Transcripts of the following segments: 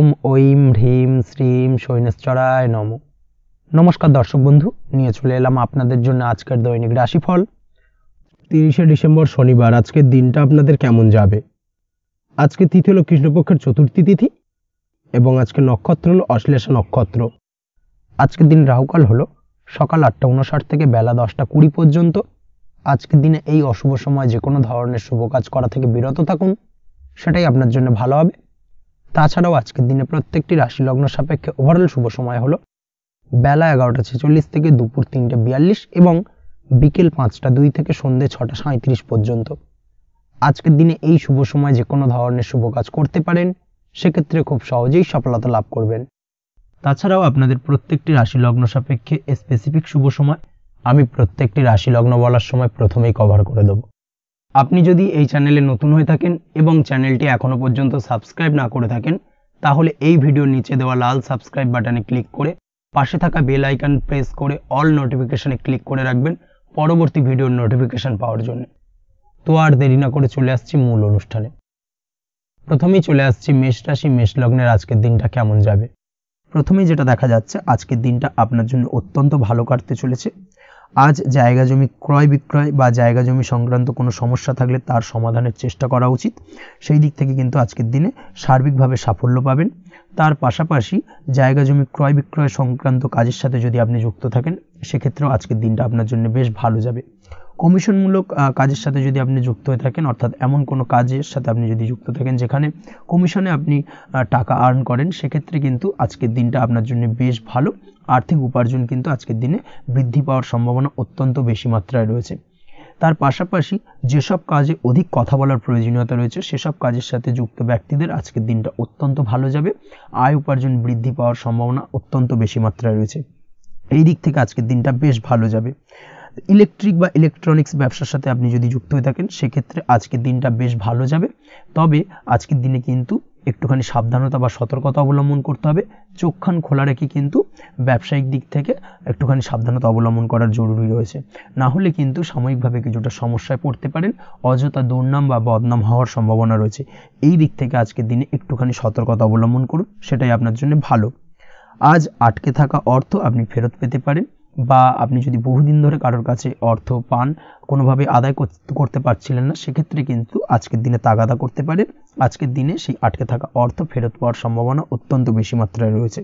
ওম ঐম হ্রিম শ্রীম শৈনেশ্বরায় নমঃ। নমস্কার দর্শক বন্ধু, নিয়ে চলে এলাম আপনাদের জন্য আজকের দৈনিক রাশিফল 30শে ডিসেম্বর শনিবার। আজকের দিনটা আপনাদের কেমন যাবে? আজকে তিথি হলো কৃষ্ণপক্ষের চতুর্থী তিথি এবং আজকে নক্ষত্র হলো অশ্লেষা নক্ষত্র। আজকের দিন রাহুকাল হলো সকাল 8:59 থেকে বেলা 10:20 পর্যন্ত। আজকের দিনে এই অশুভ সময় যে কোনো ধরনের শুভ কাজ করা থেকে বিরত থাকুন, সেটাই আপনার জন্য ভালো হবে। তাছাড়াও আজকের দিনে প্রত্যেকটি রাশি লগ্ন সাপেক্ষে ওভারঅল শুভ সময় হলো বেলা 11:46 থেকে দুপুর 3:42 এবং বিকেল 5:02 থেকে সন্ধ্যে 6:37 পর্যন্ত। আজকের দিনে এই শুভ সময় যে কোনো ধরনের শুভ কাজ করতে পারেন, সেক্ষেত্রে খুব সহজেই সফলতা লাভ করবেন। তাছাড়াও আপনাদের প্রত্যেকটি রাশি লগ্ন সাপেক্ষে স্পেসিফিক শুভ সময় আমি প্রত্যেকটি রাশি লগ্ন বলার সময় প্রথমেই কভার করে দেব। আপনি যদি এই চ্যানেলে নতুন হয়ে থাকেন এবং চ্যানেলটি এখনো পর্যন্ত সাবস্ক্রাইব না করে থাকেন, তাহলে এই ভিডিওর নিচে দেওয়া লাল সাবস্ক্রাইব বাটনে ক্লিক করে পাশে থাকা বেল আইকন প্রেস করে অল নোটিফিকেশনে ক্লিক করে রাখবেন পরবর্তী ভিডিওর নোটিফিকেশন পাওয়ার জন্য। তো আর দেরি না করে চলে আসছি মূল অনুষ্ঠানে। প্রথমেই চলে আসছি মেষ রাশি, মেষ লগ্নের আজকের দিনটা কেমন যাবে। প্রথমেই যেটা দেখা যাচ্ছে, আজকের দিনটা আপনার জন্য অত্যন্ত ভালো কাটতে চলেছে। আজ জায়গা জমি ক্রয় বিক্রয় বা জায়গা জমি সংক্রান্ত কোনো সমস্যা থাকলে তার সমাধানের চেষ্টা করা উচিত। সেই দিক থেকে কিন্তু আজকের দিনে সার্বিকভাবে সাফল্য পাবেন। তার পাশাপাশি জায়গা জমি ক্রয় বিক্রয় সংক্রান্ত কাজের সাথে যদি আপনি যুক্ত থাকেন, সেক্ষেত্রেও আজকের দিনটা আপনার জন্য বেশ ভালো যাবে। কমিশনমূলক কাজের সাথে যদি আপনি যুক্ত হয়ে থাকেন, অর্থাৎ এমন কোনো কাজের সাথে আপনি যদি যুক্ত থাকেন যেখানে কমিশনে আপনি টাকা আর্ন করেন, সেক্ষেত্রে কিন্তু আজকের দিনটা আপনার জন্য বেশ ভালো। আর্থিক উপার্জন কিন্তু আজকের দিনে বৃদ্ধি পাওয়ার সম্ভাবনা অত্যন্ত বেশি মাত্রায় রয়েছে। তার পাশাপাশি যেসব কাজে অধিক কথা বলার প্রয়োজনীয়তা রয়েছে, সেসব কাজের সাথে যুক্ত ব্যক্তিদের আজকের দিনটা অত্যন্ত ভালো যাবে। আয় উপার্জন বৃদ্ধি পাওয়ার সম্ভাবনা অত্যন্ত বেশি মাত্রায় রয়েছে। এই দিক থেকে আজকের দিনটা বেশ ভালো যাবে। ইলেকট্রিক বা ইলেকট্রনিক্স ব্যবসার সাথে আপনি যদি যুক্ত হয়ে থাকেন, সেক্ষেত্রে আজকের দিনটা বেশ ভালো যাবে। তবে আজকের দিনে কিন্তু একটুখানি সাবধানতা বা সতর্কতা অবলম্বন করতে হবে। চোখ কান খোলা রেখে কিন্তু ব্যবসায়িক দিক থেকে একটুখানি সাবধানতা অবলম্বন করার জরুরি রয়েছে। না হলে কিন্তু সাময়িকভাবে কিছুটা সমস্যায় পড়তে পারেন, অযথা দুর্নাম বা বদনাম হওয়ার সম্ভাবনা রয়েছে। এই দিক থেকে আজকের দিনে একটুখানি সতর্কতা অবলম্বন করুন, সেটাই আপনার জন্য ভালো। আজ আটকে থাকা অর্থ আপনি ফেরত পেতে পারেন, বা আপনি যদি বহুদিন ধরে কারোর কাছে অর্থ পান, কোনোভাবে আদায় করতে পারছিলেন না, সেক্ষেত্রে কিন্তু আজকের দিনে তাগাদা করতে পারেন। আজকের দিনে সেই আটকে থাকা অর্থ ফেরত পাওয়ার সম্ভাবনা অত্যন্ত বেশি মাত্রায় রয়েছে।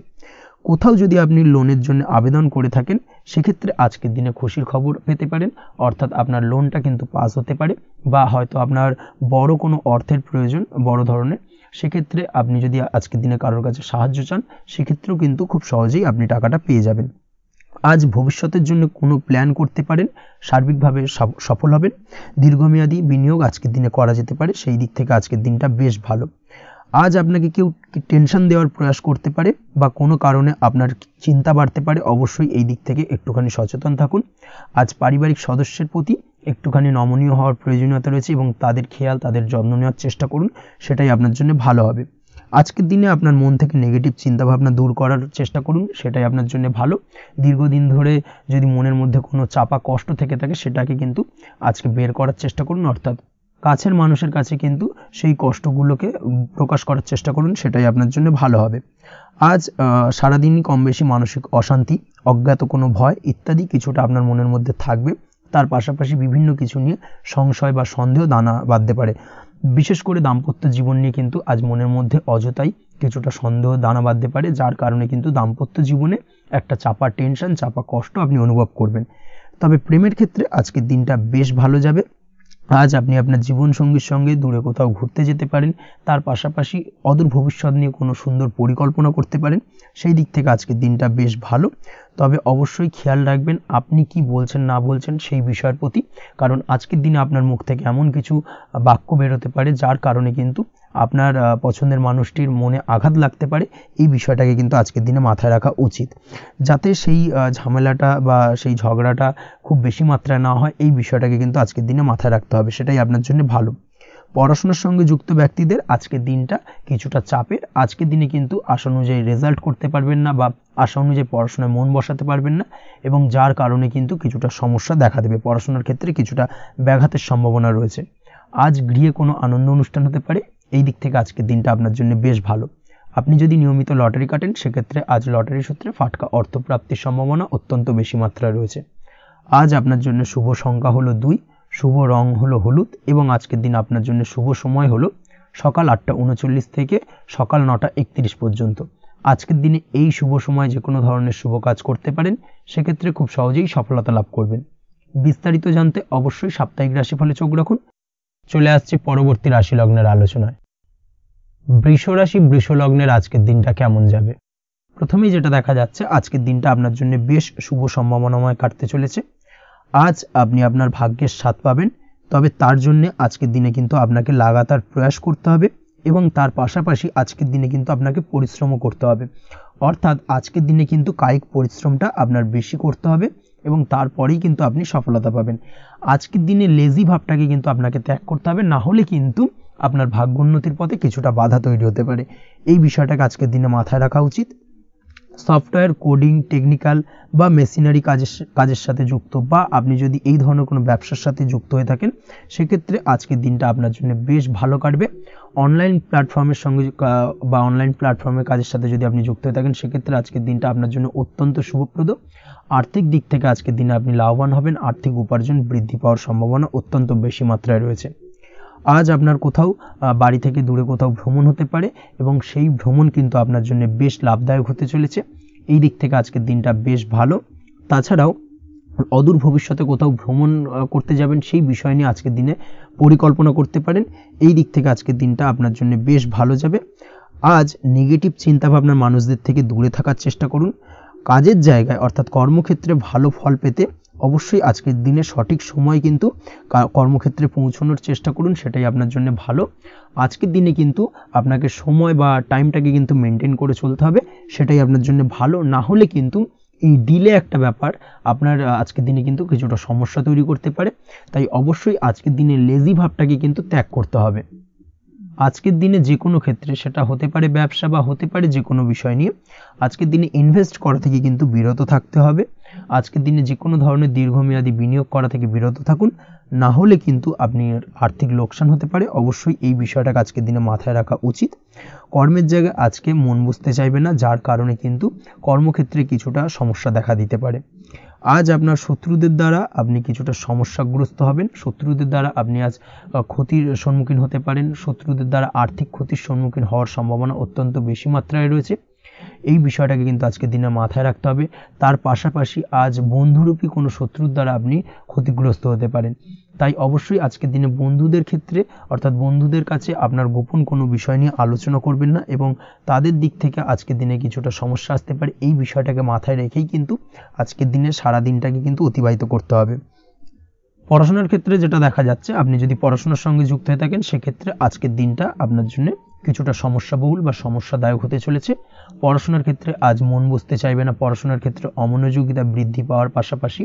কোথাও যদি আপনি লোনের জন্য আবেদন করে থাকেন, সেক্ষেত্রে আজকের দিনে খুশির খবর পেতে পারেন, অর্থাৎ আপনার লোনটা কিন্তু পাস হতে পারে, বা হয়তো আপনার বড় কোনো অর্থের প্রয়োজন বড় ধরনের, সেক্ষেত্রে আপনি যদি আজকের দিনে কারোর কাছে সাহায্য চান, সেক্ষেত্রেও কিন্তু খুব সহজেই আপনি টাকাটা পেয়ে যাবেন। আজ ভবিষ্যতের জন্য কোনো প্ল্যান করতে পারেন, সার্বিকভাবে সফল হবেন। দীর্ঘমেয়াদী বিনিয়োগ আজকের দিনে করা যেতে পারে, সেই দিক থেকে আজকের দিনটা বেশ ভালো। আজ আপনাকে কেউ টেনশন দেওয়ার প্রয়াস করতে পারে বা কোনো কারণে আপনার চিন্তা বাড়তে পারে, অবশ্যই এই দিক থেকে একটুখানি সচেতন থাকুন। আজ পারিবারিক সদস্যের প্রতি একটুখানি নমনীয় হওয়ার প্রয়োজনীয়তা রয়েছে এবং তাদের খেয়াল, তাদের যত্ন নেওয়ার চেষ্টা করুন, সেটাই আপনার জন্য ভালো হবে। আজকের দিনে আপনার মন থেকে নেগেটিভ চিন্তাভাবনা দূর করার চেষ্টা করুন, সেটাই আপনার জন্য ভালো। দীর্ঘদিন ধরে যদি মনের মধ্যে কোনো চাপা কষ্ট থেকে থাকে, সেটাকে কিন্তু আজকে বের করার চেষ্টা করুন, অর্থাৎ কাছের মানুষের কাছে কিন্তু সেই কষ্টগুলোকে প্রকাশ করার চেষ্টা করুন, সেটাই আপনার জন্য ভালো হবে। আজ সারাদিনই কম বেশি মানসিক অশান্তি, অজ্ঞাত কোনো ভয় ইত্যাদি কিছুটা আপনার মনের মধ্যে থাকবে। তার পাশাপাশি বিভিন্ন কিছু নিয়ে সংশয় বা সন্দেহ দানা বাঁধতে পারে। বিশেষ করে দাম্পত্য জীবন নিয়ে কিন্তু আজ মনের মধ্যে অযথাই কিছুটা সন্দেহ দানা বাঁধতে পারে, যার কারণে কিন্তু দাম্পত্য জীবনে একটা চাপা টেনশন, চাপা কষ্ট আপনি অনুভব করবেন। তবে প্রেমের ক্ষেত্রে আজকের দিনটা বেশ ভালো যাবে। আজ আপনি আপনার জীবনসঙ্গীর সঙ্গে দূরে কোথাও ঘুরতে যেতে পারেন, তার পাশাপাশি অদূর ভবিষ্যৎ নিয়ে কোনো সুন্দর পরিকল্পনা করতে পারেন, সেই দিক থেকে আজকের দিনটা বেশ ভালো। তবে অবশ্যই খেয়াল রাখবেন আপনি কি বলছেন না বলছেন সেই বিষয়ের প্রতি, কারণ আজকের দিনে আপনার মুখ থেকে এমন কিছু বাক্য বেরোতে পারে যার কারণে কিন্তু আপনার পছন্দের মানুষটির মনে আঘাত লাগতে পারে। এই বিষয়টাকে কিন্তু আজকের দিনে মাথায় রাখা উচিত, যাতে সেই ঝামেলাটা বা সেই ঝগড়াটা খুব বেশি মাত্রায় না হয়। এই বিষয়টাকে কিন্তু আজকের দিনে মাথায় রাখতে হবে, সেটাই আপনার জন্য ভালো। পড়াশোনার সঙ্গে যুক্ত ব্যক্তিদের আজকের দিনটা কিছুটা চাপের। আজকের দিনে কিন্তু আশা অনুযায়ী রেজাল্ট করতে পারবেন না বা আশা অনুযায়ী পড়াশোনায় মন বসাতে পারবেন না, এবং যার কারণে কিন্তু কিছুটা সমস্যা দেখা দেবে। পড়াশোনার ক্ষেত্রে কিছুটা ব্যাঘাতের সম্ভাবনা রয়েছে। আজ গৃহে কোনো আনন্দ অনুষ্ঠান হতে পারে, এই দিক থেকে আজকের দিনটা আপনার জন্য বেশ ভালো। আপনি যদি নিয়মিত লটারি কাটেন সেক্ষেত্রে আজ লটারি সূত্রে ফাটকা অর্থপ্রাপ্তির সম্ভাবনা অত্যন্ত বেশি মাত্রায় রয়েছে। আজ আপনার জন্য শুভ সংখ্যা হলো 2, শুভ রং হলো হলুদ এবং আজকের দিন আপনার জন্য শুভ সময় হলো সকাল 8:39 থেকে সকাল 9:31 পর্যন্ত। আজকের দিনে এই শুভ সময় যে কোনো ধরনের শুভ কাজ করতে পারেন, সেক্ষেত্রে খুব সহজেই সফলতা লাভ করবেন। বিস্তারিত জানতে অবশ্যই সাপ্তাহিক রাশিফলে চোখ রাখুন। চলে আসছে পরবর্তী রাশি লগ্নের আলোচনায়। বৃষ রাশি বৃষ লগ্নের আজকের দিনটা কেমন যাবে? প্রথমেই যেটা দেখা যাচ্ছে, আজকের দিনটা আপনার জন্য বেশ শুভ সম্ভাবনাময় কাটতে চলেছে। আজ আপনি আপনার ভাগ্যের স্বাদ পাবেন, তবে তার জন্য আজকের দিনে কিন্তু আপনাকে লাগাতার প্রয়াস করতে হবে এবং তার পাশাপাশি আজকের দিনে কিন্তু আপনাকে পরিশ্রমও করতে হবে। অর্থাৎ আজকের দিনে কিন্তু কায়িক পরিশ্রমটা আপনার বেশি করতে হবে এবং তারপরেই কিন্তু আপনি সফলতা পাবেন। আজকের দিনে লেজি ভাবটাকে কিন্তু আপনাকে ত্যাগ করতে হবে, না হলে কিন্তু আপনার ভাগ্যোন্নতির পথে কিছুটা বাধা তৈরি হতে পারে। এই বিষয়টাকে আজকের দিনে মাথায় রাখা উচিত। সফটওয়্যার কোডিং, টেকনিক্যাল বা মেশিনারি কাজের সাথে যুক্ত বা আপনি যদি এই ধরনের কোনো ব্যবসার সাথে যুক্ত হয়ে থাকেন, সেক্ষেত্রে আজকের দিনটা আপনার জন্য বেশ ভালো কাটবে। অনলাইন প্ল্যাটফর্মের সঙ্গে বা অনলাইন প্ল্যাটফর্মের কাজের সাথে যদি আপনি যুক্ত হয়ে থাকেন, সেক্ষেত্রে আজকের দিনটা আপনার জন্য অত্যন্ত শুভপ্রদ। আর্থিক দিক থেকে আজকের দিনে আপনি লাভবান হবেন, আর্থিক উপার্জন বৃদ্ধি পাওয়ার সম্ভাবনা অত্যন্ত বেশি মাত্রায় রয়েছে। আজ আপনার কোথাও বাড়ি থেকে দূরে কোথাও ভ্রমণ হতে পারে এবং সেই ভ্রমণ কিন্তু আপনার জন্য বেশ লাভদায়ক হতে চলেছে। এই দিক থেকে আজকের দিনটা বেশ ভালো। তাছাড়াও অদূর ভবিষ্যতে কোথাও ভ্রমণ করতে যাবেন, সেই বিষয় নিয়ে আজকের দিনে পরিকল্পনা করতে পারেন। এই দিক থেকে আজকের দিনটা আপনার জন্য বেশ ভালো যাবে। আজ নেগেটিভ চিন্তাভাবনার মানুষদের থেকে দূরে থাকার চেষ্টা করুন। কাজের জায়গায় অর্থাৎ কর্মক্ষেত্রে ভালো ফল পেতে অবশ্যই আজকের দিনে সঠিক সময় কিন্তু কর্মক্ষেত্রে পৌঁছানোর চেষ্টা করুন, সেটাই আপনার জন্য ভালো। আজকের দিনে কিন্তু আপনাকে সময় বা টাইমটাকে কিন্তু মেনটেন করে চলতে হবে, সেটাই আপনার জন্য ভালো। না হলে কিন্তু এই ডিলে একটা ব্যাপার আপনার আজকের দিনে কিন্তু কিছুটা সমস্যা তৈরি করতে পারে। তাই অবশ্যই আজকের দিনে লেজি ভাবটাকে কিন্তু ত্যাগ করতে হবে। আজকের দিনে যে কোনো ক্ষেত্রে, সেটা হতে পারে ব্যবসা বা হতে পারে যে কোনো বিষয় নিয়ে, আজকের দিনে ইনভেস্ট করা থেকে কিন্তু বিরত থাকতে হবে। আজকের দিনে যে কোনো ধরনের দীর্ঘমেয়াদী বিনিয়োগ করা থেকে বিরত থাকুন, না হলে কিন্তু আপনি আর্থিক লোকসান হতে পারে। অবশ্যই এই বিষয়টাকে আজকের দিনে মাথায় রাখা উচিত। কর্মের জায়গায় আজকে মন বসতে চাইবে না, যার কারণে কিন্তু কর্মক্ষেত্রে কিছুটা সমস্যা দেখা দিতে পারে। আজ আপনার শত্রুদের দ্বারা আপনি কিছুটা সমস্যাগ্রস্ত হবেন। শত্রুদের দ্বারা আপনি আজ ক্ষতির সম্মুখীন হতে পারেন। শত্রুদের দ্বারা আর্থিক ক্ষতির সম্মুখীন হওয়ার সম্ভাবনা অত্যন্ত বেশি মাত্রায় রয়েছে। এই বিষয়টাকে কিন্তু আজকের দিনে মাথায় রাখতে হবে। তার পাশাপাশি আজ বন্ধুরূপী কোনো শত্রুর দ্বারা আপনি ক্ষতিগ্রস্ত হতে পারেন। তাই অবশ্যই আজকের দিনে বন্ধুদের ক্ষেত্রে অর্থাৎ বন্ধুদের কাছে আপনার গোপন কোনো বিষয় নিয়ে আলোচনা করবেন না এবং তাদের দিক থেকে আজকের দিনে কিছুটা সমস্যা আসতে পারে। এই বিষয়টাকে মাথায় রেখেই কিন্তু আজকের দিনে সারা দিনটাকে কিন্তু অতিবাহিত করতে হবে। পড়াশোনার ক্ষেত্রে যেটা দেখা যাচ্ছে, আপনি যদি পড়াশোনার সঙ্গে যুক্ত হয়ে থাকেন, সেক্ষেত্রে আজকের দিনটা আপনার জন্য কিছুটা সমস্যাবহুল বা সমস্যাদায়ক হতে চলেছে। পড়াশোনার ক্ষেত্রে আজ মন বসতে চাইবে না। পড়াশোনার ক্ষেত্রে অমনোযোগিতা বৃদ্ধি পাওয়ার পাশাপাশি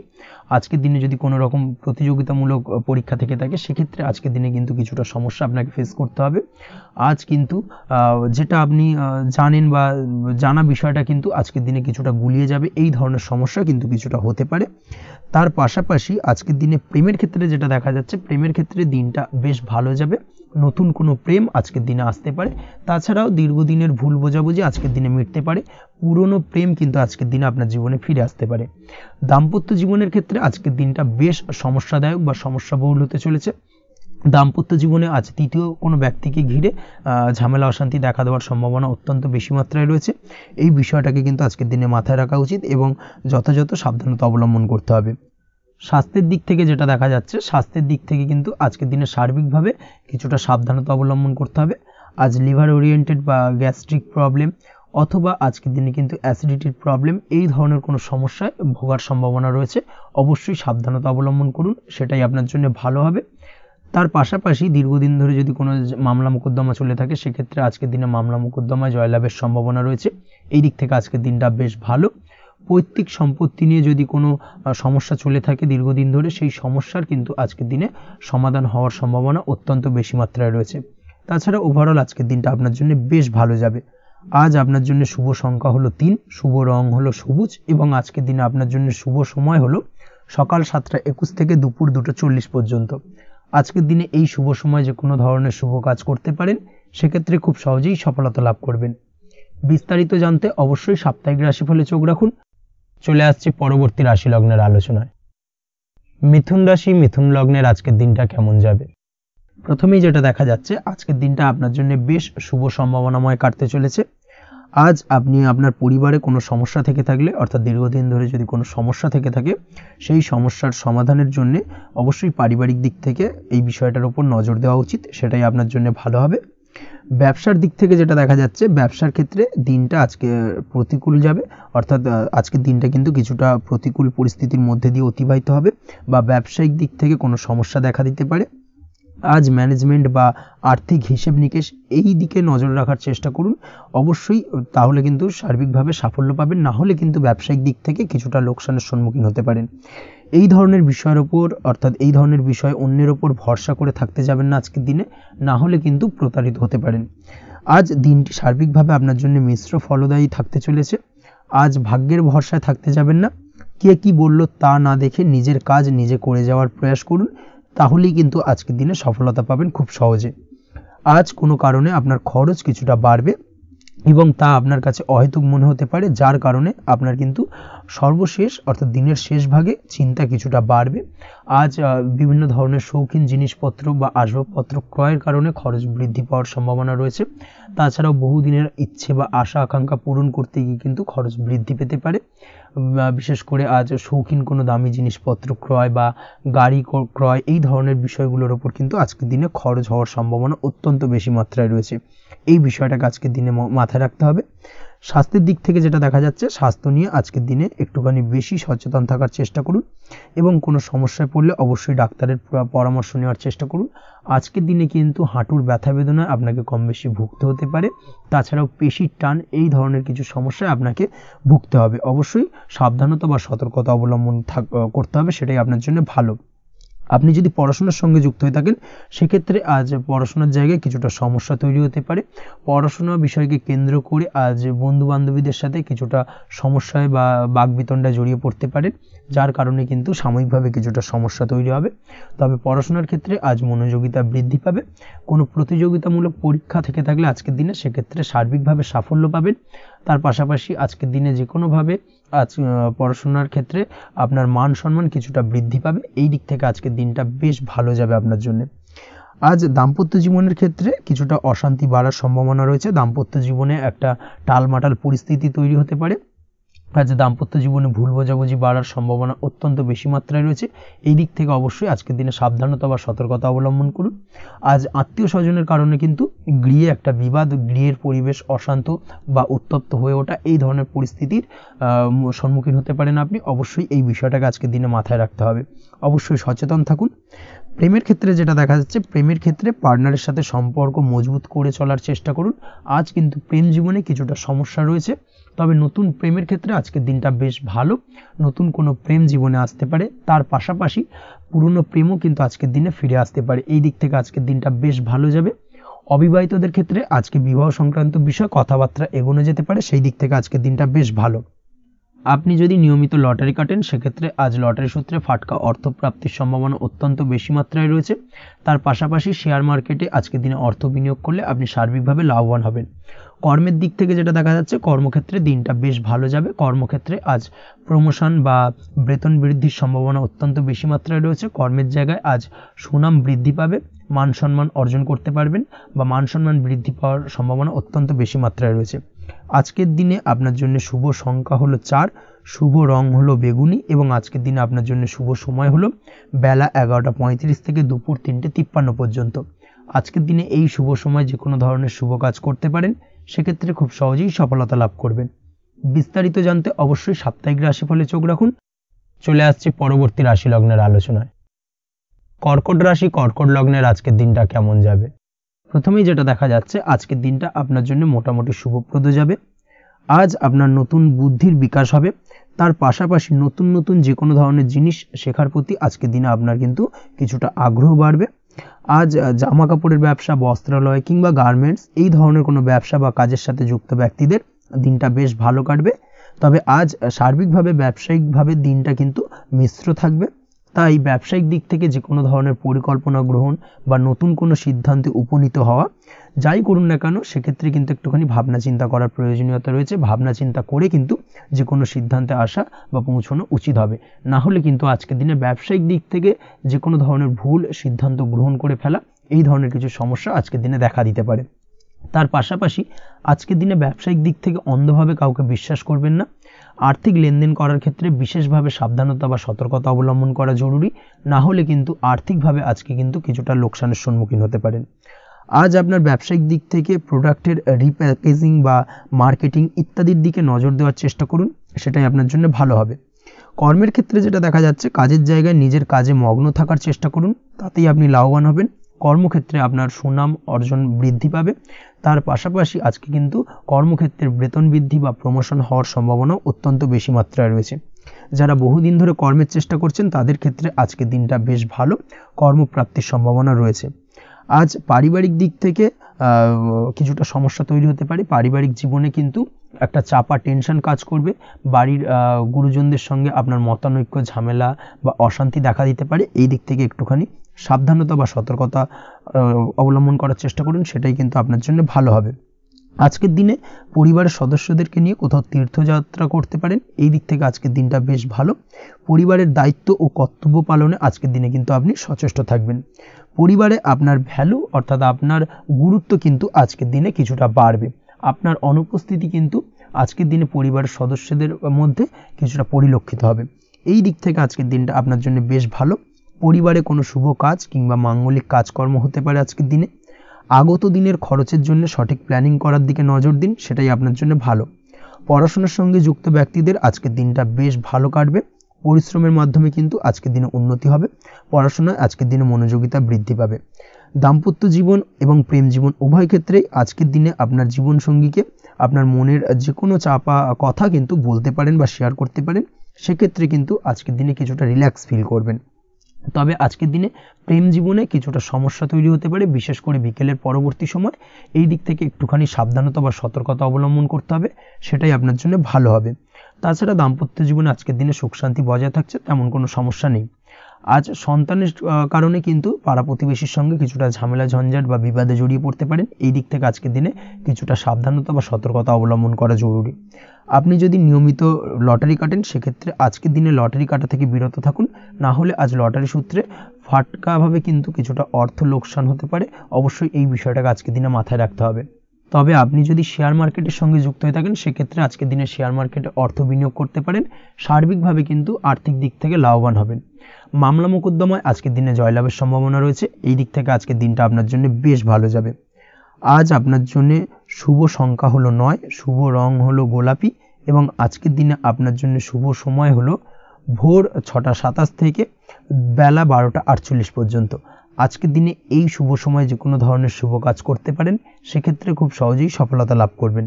আজকের দিনে যদি কোনো রকম প্রতিযোগিতামূলক পরীক্ষা থেকে থাকে, সেক্ষেত্রে আজকের দিনে কিন্তু কিছুটা সমস্যা আপনাকে ফেস করতে হবে। আজ কিন্তু যেটা আপনি জানেন বা জানা বিষয়টা কিন্তু আজকের দিনে কিছুটা গুলিয়ে যাবে। এই ধরনের সমস্যা কিন্তু কিছুটা হতে পারে। তার পাশাপাশি আজকের দিনে প্রেমের ক্ষেত্রে যেটা দেখা যাচ্ছে, প্রেমের ক্ষেত্রে দিনটা বেশ ভালো যাবে। নতুন কোনো প্রেম আজকের দিনে আসতে পারে। তাছাড়াও দীর্ঘদিনের ভুল বোঝাবুঝি আজকের দিনে মিটতে পারে। পুরনো প্রেম কিন্তু আজকের দিনে আপনার জীবনে ফিরে আসতে পারে। দাম্পত্য জীবনের ক্ষেত্রে আজকের দিনটা বেশ সমস্যাদায়ক বা সমস্যাবহুল হতে চলেছে। দাম্পত্য জীবনে আজ তৃতীয় কোনো ব্যক্তিকে ঘিরে ঝামেলা অশান্তি দেখা দেওয়ার সম্ভাবনা অত্যন্ত বেশি মাত্রায় রয়েছে। এই বিষয়টাকে কিন্তু আজকের দিনে মাথায় রাখা উচিত এবং যথাযথ সাবধানতা অবলম্বন করতে হবে। স্বাস্থ্যের দিক থেকে যেটা দেখা যাচ্ছে, স্বাস্থ্যের দিক থেকে কিন্তু আজকের দিনে সার্বিকভাবে কিছুটা সাবধানতা অবলম্বন করতে হবে। আজ লিভার ওরিয়েন্টেড বা গ্যাস্ট্রিক প্রবলেম অথবা আজকের দিনে কিন্তু অ্যাসিডিটির প্রবলেম, এই ধরনের কোনো সমস্যায় ভোগার সম্ভাবনা রয়েছে। অবশ্যই সাবধানতা অবলম্বন করুন, সেটাই আপনার জন্য ভালো হবে। তার পাশাপাশি দীর্ঘদিন ধরে যদি কোনো মামলা মোকদ্দমা চলে থাকে, সেক্ষেত্রে আজকের দিনে মামলা মোকদ্দমায় জয়লাভের সম্ভাবনা রয়েছে। এই দিক থেকে আজকের দিনটা বেশ ভালো। পৈতৃক সম্পত্তি নিয়ে যদি কোনো সমস্যা চলে থাকে দীর্ঘদিন ধরে, সেই সমস্যার কিন্তু আজকের দিনে সমাধান হওয়ার সম্ভাবনা অত্যন্ত বেশি মাত্রায় রয়েছে। তাছাড়া ওভারঅল আজকের দিনটা আপনার জন্য বেশ ভালো যাবে। আজ আপনার জন্য শুভ সংখ্যা হলো 3, শুভ রং হলো সবুজ এবং আজকের দিনে আপনার জন্য শুভ সময় হলো সকাল 7:21 থেকে দুপুর 2:40 পর্যন্ত। আজকের দিনে এই শুভ সময় যে কোনো ধরনের শুভ কাজ করতে পারেন, সেক্ষেত্রে খুব সহজেই সফলতা লাভ করবেন। বিস্তারিত জানতে অবশ্যই সাপ্তাহিক রাশিফলে চোখ রাখুন। চলে আসছে পরবর্তী রাশি লগ্নের আলোচনায়। মিথুন রাশি, মিথুন লগ্নের আজকের দিনটা কেমন যাবে? প্রথমেই যেটা দেখা যাচ্ছে, আজকের দিনটা আপনার জন্য বেশ শুভ সম্ভাবনাময় কাটতে চলেছে। আজ আপনি আপনার পরিবারে কোনো সমস্যা থেকে থাকলে, অর্থাৎ দীর্ঘদিন ধরে যদি কোনো সমস্যা থেকে থাকে, সেই সমস্যার সমাধানের জন্য অবশ্যই পারিবারিক দিক থেকে এই বিষয়টার উপর নজর দেওয়া উচিত, সেটাই আপনার জন্য ভালো হবে। ব্যবসার দিক থেকে যেটা দেখা যাচ্ছে, ব্যবসার ক্ষেত্রে দিনটা আজকে প্রতিকূল যাবে, অর্থাৎ আজকের দিনটা কিন্তু কিছুটা প্রতিকূল পরিস্থিতির মধ্যে দিয়ে অতিবাহিত হবে, বা ব্যবসায়িক দিক থেকে কোনো সমস্যা দেখা দিতে পারে। আজ ম্যানেজমেন্ট বা আর্থিক হিসেব নিকেশ এই দিকে নজর রাখার চেষ্টা করুন অবশ্যই, তাহলে কিন্তু সার্বিকভাবে সাফল্য পাবেন। না হলে কিন্তু ব্যবসায়িক দিক থেকে কিছুটা লোকসানের সম্মুখীন হতে পারেন। এই ধরনের বিষয়ের ওপর, অর্থাৎ এই ধরনের বিষয় অন্যের ওপর ভরসা করে থাকতে যাবেন না আজকের দিনে, না হলে কিন্তু প্রতারিত হতে পারেন। আজ দিনটি সার্বিকভাবে আপনার জন্য মিশ্র ফলদায়ী থাকতে চলেছে। আজ ভাগ্যের ভরসায় থাকতে যাবেন না। কে কি বলল তা না দেখে নিজের কাজ নিজে করে যাওয়ার প্রয়াস করুন, তাহলেই কিন্তু আজকের দিনে সফলতা পাবেন খুব সহজে। আজ কোনো কারণে আপনার খরচ কিছুটা বাড়বে এবং তা আপনার কাছে অহেতুক মনে হতে পারে, যার কারণে আপনার কিন্তু সর্বশেষ, অর্থাৎ দিনের শেষ ভাগে চিন্তা কিছুটা বাড়বে। আজ বিভিন্ন ধরনের শৌখিন জিনিসপত্র বা আসবাবপত্র ক্রয়ের কারণে খরচ বৃদ্ধি পাওয়ার সম্ভাবনা রয়েছে। তাছাড়াও বহুদিনের ইচ্ছে বা আশা আকাঙ্ক্ষা পূরণ করতে গিয়ে কিন্তু খরচ বৃদ্ধি পেতে পারে। বিশেষ করে আজ শৌখিন কোনো দামি জিনিসপত্র ক্রয় বা গাড়ি ক্রয়, এই ধরনের বিষয়গুলোর ওপর কিন্তু আজকের দিনে খরচ হওয়ার সম্ভাবনা অত্যন্ত বেশি মাত্রায় রয়েছে। এই বিষয়টাকে আজকের দিনে মাথায় রাখতে হবে। স্বাস্থ্যের দিক থেকে যেটা দেখা যাচ্ছে, স্বাস্থ্য নিয়ে আজকের দিনে একটুখানি বেশি সচেতন থাকার চেষ্টা করুন এবং কোনো সমস্যায় পড়লে অবশ্যই ডাক্তারের পরামর্শ নেওয়ার চেষ্টা করুন। আজকের দিনে কিন্তু হাঁটুর ব্যথা বেদনায় আপনাকে কম বেশি ভুগতে হতে পারে। তাছাড়াও পেশির টান, এই ধরনের কিছু সমস্যায় আপনাকে ভুগতে হবে। অবশ্যই সাবধানতা বা সতর্কতা অবলম্বন করতে হবে, সেটাই আপনার জন্য ভালো। আপনি যদি পড়াশোনার সঙ্গে যুক্ত হয়ে থাকেন, সেক্ষেত্রে আজ পড়াশোনার জায়গায় কিছুটা সমস্যা তৈরি হতে পারে। পড়াশোনা বিষয়কে কেন্দ্র করে আজ বন্ধু বান্ধবীদের সাথে কিছুটা সমস্যায় বা বাকবিতণ্ডায় জড়িয়ে পড়তে পারেন, যার কারণে কিন্তু সাময়িকভাবে কিছুটা সমস্যা তৈরি হবে। তবে পড়াশোনার ক্ষেত্রে আজ মনোযোগিতা বৃদ্ধি পাবে। কোনো প্রতিযোগিতামূলক পরীক্ষা থেকে থাকলে আজকের দিনে সেক্ষেত্রে সার্বিকভাবে সাফল্য পাবেন। তার পাশাপাশি আজকের দিনে যে কোনোভাবে আজ পড়াশোনার ক্ষেত্রে আপনার মান সম্মান কিছুটা বৃদ্ধি পাবে। এই দিক থেকে আজকের দিনটা বেশ ভালো যাবে আপনার জন্য। আজ দাম্পত্য জীবনের ক্ষেত্রে কিছুটা অশান্তি বাড়ার সম্ভাবনা রয়েছে। দাম্পত্য জীবনে একটা টালমাটাল পরিস্থিতি তৈরি হতে পারে। আজ দাম্পত্য জীবনে ভুল বোঝাবুঝি বাড়ার সম্ভাবনা অত্যন্ত বেশি মাত্রায় রয়েছে। এই দিক থেকে অবশ্যই আজকের দিনে সাবধানতা বা সতর্কতা অবলম্বন করুন। আজ আত্মীয় স্বজনের কারণে কিন্তু গৃহে একটা বিবাদ, গৃহের পরিবেশ অশান্ত বা উত্তপ্ত হয়ে ওঠা, এই ধরনের পরিস্থিতির সম্মুখীন হতে পারেন আপনি। অবশ্যই এই বিষয়টাকে আজকের দিনে মাথায় রাখতে হবে। অবশ্যই সচেতন থাকুন। প্রেমের ক্ষেত্রে যেটা দেখা যাচ্ছে, প্রেমের ক্ষেত্রে পার্টনারের সাথে সম্পর্ক মজবুত করে চলার চেষ্টা করুন। আজ কিন্তু প্রেম জীবনে কিছুটা সমস্যা রয়েছে, তবে নতুন প্রেমের ক্ষেত্রে আজকের দিনটা বেশ ভালো। নতুন কোনো প্রেম জীবনে আসতে পারে, তার পাশাপাশি পুরনো প্রেমও কিন্তু আজকের দিনে ফিরে আসতে পারে। এই দিক থেকে আজকের দিনটা বেশ ভালো যাবে। অবিবাহিতদের ক্ষেত্রে আজকে বিবাহ সংক্রান্ত বিষয় কথাবার্তা এগোনো যেতে পারে, সেই দিক থেকে আজকের দিনটা বেশ ভালো। আপনি যদি নিয়মিত লটারি কাটেন, সেক্ষেত্রে আজ লটারি সূত্রে ফাটকা অর্থপ্রাপ্তির সম্ভাবনা অত্যন্ত বেশি মাত্রায় রয়েছে। তার পাশাপাশি শেয়ার মার্কেটে আজকের দিনে অর্থ বিনিয়োগ করলে আপনি সার্বিকভাবে লাভবান হবেন। কর্মের দিক থেকে যেটা দেখা যাচ্ছে, কর্মক্ষেত্রে দিনটা বেশ ভালো যাবে। কর্মক্ষেত্রে আজ প্রমোশন বা বেতন বৃদ্ধির সম্ভাবনা অত্যন্ত বেশি মাত্রায় রয়েছে। কর্মের জায়গায় আজ সুনাম বৃদ্ধি পাবে, মান সম্মান অর্জন করতে পারবেন বা মান সম্মান বৃদ্ধি পাওয়ার সম্ভাবনা অত্যন্ত বেশি মাত্রায় রয়েছে। আজকের দিনে আপনার জন্য শুভ সংখ্যা হলো 4, শুভ রং হলো বেগুনি এবং আজকের দিনে আপনার জন্য শুভ সময় হলো বেলা 11:35 থেকে দুপুর 3:53 পর্যন্ত। আজকের দিনে এই শুভ সময় যে কোনো ধরনের শুভ কাজ করতে পারেন, সেক্ষেত্রে খুব সহজেই সফলতা লাভ করবেন। বিস্তারিত জানতে অবশ্যই সাপ্তাহিক রাশিফলে চোখ রাখুন। চলে আসছে পরবর্তী রাশি লগ্নের আলোচনায়। কর্কট রাশি, কর্কট লগ্নের আজকের দিনটা কেমন যাবে? প্রথমেই যেটা দেখা যাচ্ছে, আজকের দিনটা আপনার জন্য মোটামুটি শুভপ্রদ যাবে। আজ আপনার নতুন বুদ্ধির বিকাশ হবে। তার পাশাপাশি নতুন নতুন যে কোনো ধরনের জিনিস শেখার প্রতি আজকের দিনে আপনার কিন্তু কিছুটা আগ্রহ বাড়বে। আজ জামা কাপড়ের ব্যবসা, বস্ত্রালয় কিংবা গার্মেন্টস, এই ধরনের কোনো ব্যবসা বা কাজের সাথে যুক্ত ব্যক্তিদের দিনটা বেশ ভালো কাটবে। তবে আজ সার্বিকভাবে ব্যবসায়িকভাবে দিনটা কিন্তু মিশ্র থাকবে। তাই ব্যবসায়িক দিক থেকে যে কোনো ধরনের পরিকল্পনা গ্রহণ বা নতুন কোনো সিদ্ধান্তে উপনীত হওয়া, যাই করুন না কেন সেক্ষেত্রে কিন্তু একটুখানি ভাবনা চিন্তা করার প্রয়োজনীয়তা রয়েছে। ভাবনা চিন্তা করে কিন্তু যে কোনো সিদ্ধান্তে আসা বা পৌঁছানো উচিত হবে, না হলে কিন্তু আজকের দিনে ব্যবসায়িক দিক থেকে যে কোনো ধরনের ভুল সিদ্ধান্ত গ্রহণ করে ফেলা, এই ধরনের কিছু সমস্যা আজকের দিনে দেখা দিতে পারে। তার পাশাপাশি আজকের দিনে ব্যবসায়িক দিক থেকে অন্ধভাবে কাউকে বিশ্বাস করবেন না। আর্থিক লেনদেন করার ক্ষেত্রে বিশেষভাবে সাবধানতা বা সতর্কতা অবলম্বন করা জরুরি, না হলে কিন্তু আর্থিকভাবে আজকে কিন্তু কিছুটা লোকসানের সম্মুখীন হতে পারেন। আজ আপনার ব্যবসায়িক দিক থেকে প্রোডাক্টের রিপ্যাকেজিং বা মার্কেটিং ইত্যাদির দিকে নজর দেওয়ার চেষ্টা করুন, সেটাই আপনার জন্য ভালো হবে। কর্মের ক্ষেত্রে যেটা দেখা যাচ্ছে, কাজের জায়গায় নিজের কাজে মগ্ন থাকার চেষ্টা করুন, তাতেই আপনি লাভবান হবেন। কর্মক্ষেত্রে আপনার সুনাম অর্জন বৃদ্ধি পাবে। তার পাশাপাশি আজকে কিন্তু কর্মক্ষেত্রের বেতন বৃদ্ধি বা প্রমোশন হওয়ার সম্ভাবনা অত্যন্ত বেশি মাত্রায় রয়েছে। যারা বহুদিন ধরে কর্মের চেষ্টা করছেন তাদের ক্ষেত্রে আজকের দিনটা বেশ ভালো, কর্মপ্রাপ্তির সম্ভাবনা রয়েছে। আজ পারিবারিক দিক থেকে কিছুটা সমস্যা তৈরি হতে পারে। পারিবারিক জীবনে কিন্তু একটা চাপা টেনশন কাজ করবে। বাড়ির গুরুজনদের সঙ্গে আপনার মতানৈক্য, ঝামেলা বা অশান্তি দেখা দিতে পারে। এই দিক থেকে একটুখানি সাবধানতা বা সতর্কতা অবলম্বন করার চেষ্টা করুন, সেটাই কিন্তু আপনার জন্য ভালো হবে। আজকের দিনে পরিবারের সদস্যদেরকে নিয়ে কোথাও তীর্থযাত্রা করতে পারেন, এই দিক থেকে আজকের দিনটা বেশ ভালো। পরিবারের দায়িত্ব ও কর্তব্য পালনে আজকের দিনে কিন্তু আপনি সচেষ্ট থাকবেন। পরিবারে আপনার ভ্যালু অর্থাৎ আপনার গুরুত্ব কিন্তু আজকের দিনে কিছুটা বাড়বে। আপনার অনুপস্থিতি কিন্তু আজকের দিনে পরিবারের সদস্যদের মধ্যে কিছুটা পরিলক্ষিত হবে। এই দিক থেকে আজকের দিনটা আপনার জন্য বেশ ভালো। পরিবারে কোনো শুভ কাজ কিংবা মাঙ্গলিক কাজকর্ম হতে পারে আজকের দিনে। আগত দিনের খরচের জন্য সঠিক প্ল্যানিং করার দিকে নজর দিন, সেটাই আপনার জন্য ভালো। পড়াশোনার সঙ্গে যুক্ত ব্যক্তিদের আজকের দিনটা বেশ ভালো কাটবে। পরিশ্রমের মাধ্যমে কিন্তু আজকের দিনে উন্নতি হবে। পড়াশোনায় আজকের দিনে মনোযোগিতা বৃদ্ধি পাবে। দাম্পত্য জীবন এবং প্রেম জীবন উভয় ক্ষেত্রেই আজকের দিনে আপনার জীবনসঙ্গীকে আপনার মনের যে কোনো চাপা কথা কিন্তু বলতে পারেন বা শেয়ার করতে পারেন। সেক্ষেত্রে কিন্তু আজকের দিনে কিছুটা রিল্যাক্স ফিল করবেন। তবে আজকের দিনে প্রেম জীবনে কিছুটা সমস্যা তৈরি হতে পারে, বিশেষ করে বিকেলের পরবর্তী সময়। এই দিক থেকে একটুখানি সাবধানতা বা সতর্কতা অবলম্বন করতে হবে, সেটাই আপনার জন্য ভালো হবে। তাছাড়া দাম্পত্য জীবনে আজকের দিনে সুখ শান্তি বজায় থাকছে, তেমন কোনো সমস্যা নেই। আজ সন্তানের কারণে কিন্তু পাড়া প্রতিবেশীর সঙ্গে কিছুটা ঝামেলা ঝঞ্ঝাট বা বিবাদে জড়িয়ে পড়তে পারেন। এই দিক থেকে আজকের দিনে কিছুটা সাবধানতা বা সতর্কতা অবলম্বন করা জরুরি। আপনি যদি নিয়মিত লটারি কাটেন সেক্ষেত্রে আজকের দিনে লটারি কাটা থেকে বিরত থাকুন, না হলে আজ লটারি সূত্রে ফাটকাভাবে কিন্তু কিছুটা অর্থ লোকসান হতে পারে। অবশ্যই এই বিষয়টাকে আজকের দিনে মাথায় রাখতে হবে। তবে আপনি যদি শেয়ার মার্কেটের সঙ্গে যুক্ত হয়ে থাকেন সেক্ষেত্রে আজকের দিনে শেয়ার মার্কেটে অর্থ বিনিয়োগ করতে পারেন। সার্বিকভাবে কিন্তু আর্থিক দিক থেকে লাভবান হবেন। মামলা মোকদ্দমায় আজকের দিনে জয়লাভের সম্ভাবনা রয়েছে। এই দিক থেকে আজকের দিনটা আপনার জন্য বেশ ভালো যাবে। আজ আপনার জন্য শুভ সংখ্যা হলো 9, শুভ রং হলো গোলাপি এবং আজকের দিনে আপনার জন্য শুভ সময় হলো ভোর 6টা 27 থেকে বেলা 12টা 48 পর্যন্ত। আজকের দিনে এই শুভ সময় যে কোনো ধরনের শুভ কাজ করতে পারেন, সেক্ষেত্রে খুব সহজেই সফলতা লাভ করবেন।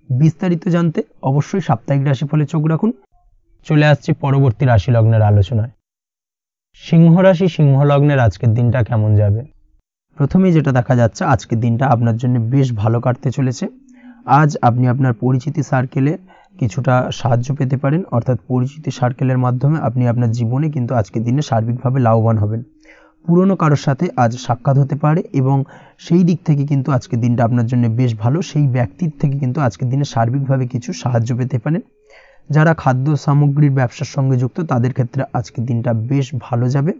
বিস্তারিত জানতে অবশ্যই সাপ্তাহিক রাশিফলে চোখ রাখুন। চলে আসছি পরবর্তী রাশি লগ্নের আলোচনায়। সিংহ রাশি, সিংহ লগ্নের আজকের দিনটা কেমন যাবে? প্রথমেই যেটা দেখা যাচ্ছে, আজকের দিনটা আপনার জন্য বেশ ভালো কাটতে চলেছে। আজ আপনি আপনার পরিচিতি সার্কেলে কিছুটা সাহায্য পেতে পারেন, অর্থাৎ পরিচিতি সার্কেলের মাধ্যমে আপনি আপনার জীবনে কিন্তু আজকের দিনে সার্বিকভাবে লাভবান হবেন। পুরনো কারোর সাথে আজ সাক্ষাৎ হতে পারে এবং সেই দিক থেকে কিন্তু আজকের দিনটা আপনার জন্য বেশ ভালো। সেই ব্যক্তির থেকে কিন্তু আজকের দিনে সার্বিকভাবে কিছু সাহায্য পেতে পারেন। যারা খাদ্য সামগ্রীর ব্যবসার সঙ্গে যুক্ত তাদের ক্ষেত্রে আজকের দিনটা বেশ ভালো যাবে।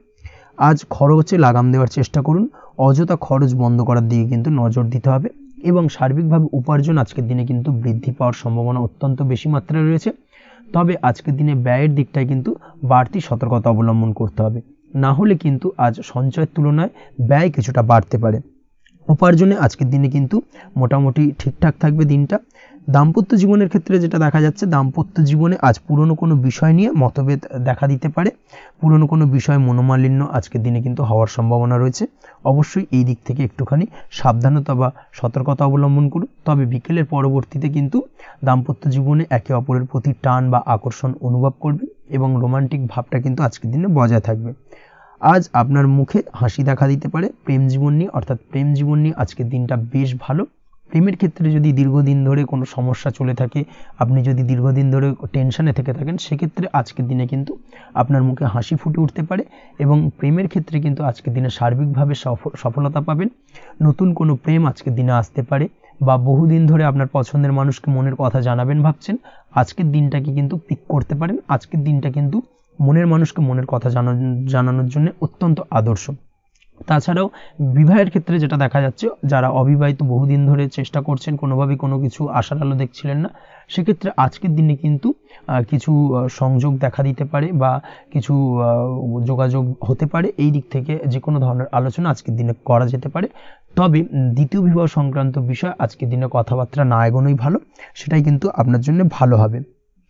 আজ খরচে লাগাম দেওয়ার চেষ্টা করুন, অযথা খরচ বন্ধ করার দিকে কিন্তু নজর দিতে হবে এবং সার্বিকভাবে উপার্জন আজকের দিনে কিন্তু বৃদ্ধি পাওয়ার সম্ভাবনা অত্যন্ত বেশি মাত্রায় রয়েছে। তবে আজকের দিনে ব্যয়ের দিকটায় কিন্তু বাড়তি সতর্কতা অবলম্বন করতে হবে, না হলে কিন্তু আজ সঞ্চয়ের তুলনায় ব্যয় কিছুটা বাড়তে পারে। উপার্জনে আজকের দিনে কিন্তু মোটামুটি ঠিকঠাক থাকবে দিনটা। দাম্পত্য জীবনের ক্ষেত্রে যেটা দেখা যাচ্ছে, দাম্পত্য জীবনে আজ পুরনো কোনো বিষয় নিয়ে মতভেদ দেখা দিতে পারে। পুরনো কোনো বিষয় মনোমালিন্য আজকের দিনে কিন্তু হওয়ার সম্ভাবনা রয়েছে। অবশ্যই এই দিক থেকে একটুখানি সাবধানতা বা সতর্কতা অবলম্বন করুন। তবে বিকেলের পরবর্তীতে কিন্তু দাম্পত্য জীবনে একে অপরের প্রতি টান বা আকর্ষণ অনুভব করবে এবং রোমান্টিক ভাবটা কিন্তু আজকের দিনে বজায় থাকবে। আজ আপনার মুখে হাসি দেখা দিতে পারে। প্রেম জীবন নিয়ে অর্থাৎ প্রেম জীবন নিয়ে আজকের দিনটা বেশ ভালো। প্রেমের ক্ষেত্রে যদি দীর্ঘদিন ধরে কোনো সমস্যা চলে থাকে, আপনি যদি দীর্ঘদিন ধরে টেনশনে থেকে থাকেন, সেক্ষেত্রে আজকের দিনে কিন্তু আপনার মুখে হাসি ফুটে উঠতে পারে এবং প্রেমের ক্ষেত্রে কিন্তু আজকের দিনে সার্বিকভাবে সফলতা পাবেন। নতুন কোনো প্রেম আজকের দিনে আসতে পারে, বা বহুদিন ধরে আপনার পছন্দের মানুষকে মনের কথা জানাবেন ভাবছেন, আজকের দিনটাকে কিন্তু পিক করতে পারেন। আজকের দিনটা কিন্তু মনের মানুষকে মনের কথা জানানোর জন্য অত্যন্ত আদর্শ। তাছাড়াও বিবাহের ক্ষেত্রে যেটা দেখা যাচ্ছে, যারা অবিবাহিত বহুদিন ধরে চেষ্টা করছেন, কোনোভাবে কোনো কিছু আশার আলো দেখছিলেন না, সেক্ষেত্রে আজকের দিনে কিন্তু কিছু সংযোগ দেখা দিতে পারে বা কিছু যোগাযোগ হতে পারে। এই দিক থেকে যে কোনো ধরনের আলোচনা আজকের দিনে করা যেতে পারে। তবে দ্বিতীয় বিবাহ সংক্রান্ত বিষয় আজকের দিনে কথাবার্তা না এগোনোই ভালো, সেটাই কিন্তু আপনার জন্য ভালো হবে।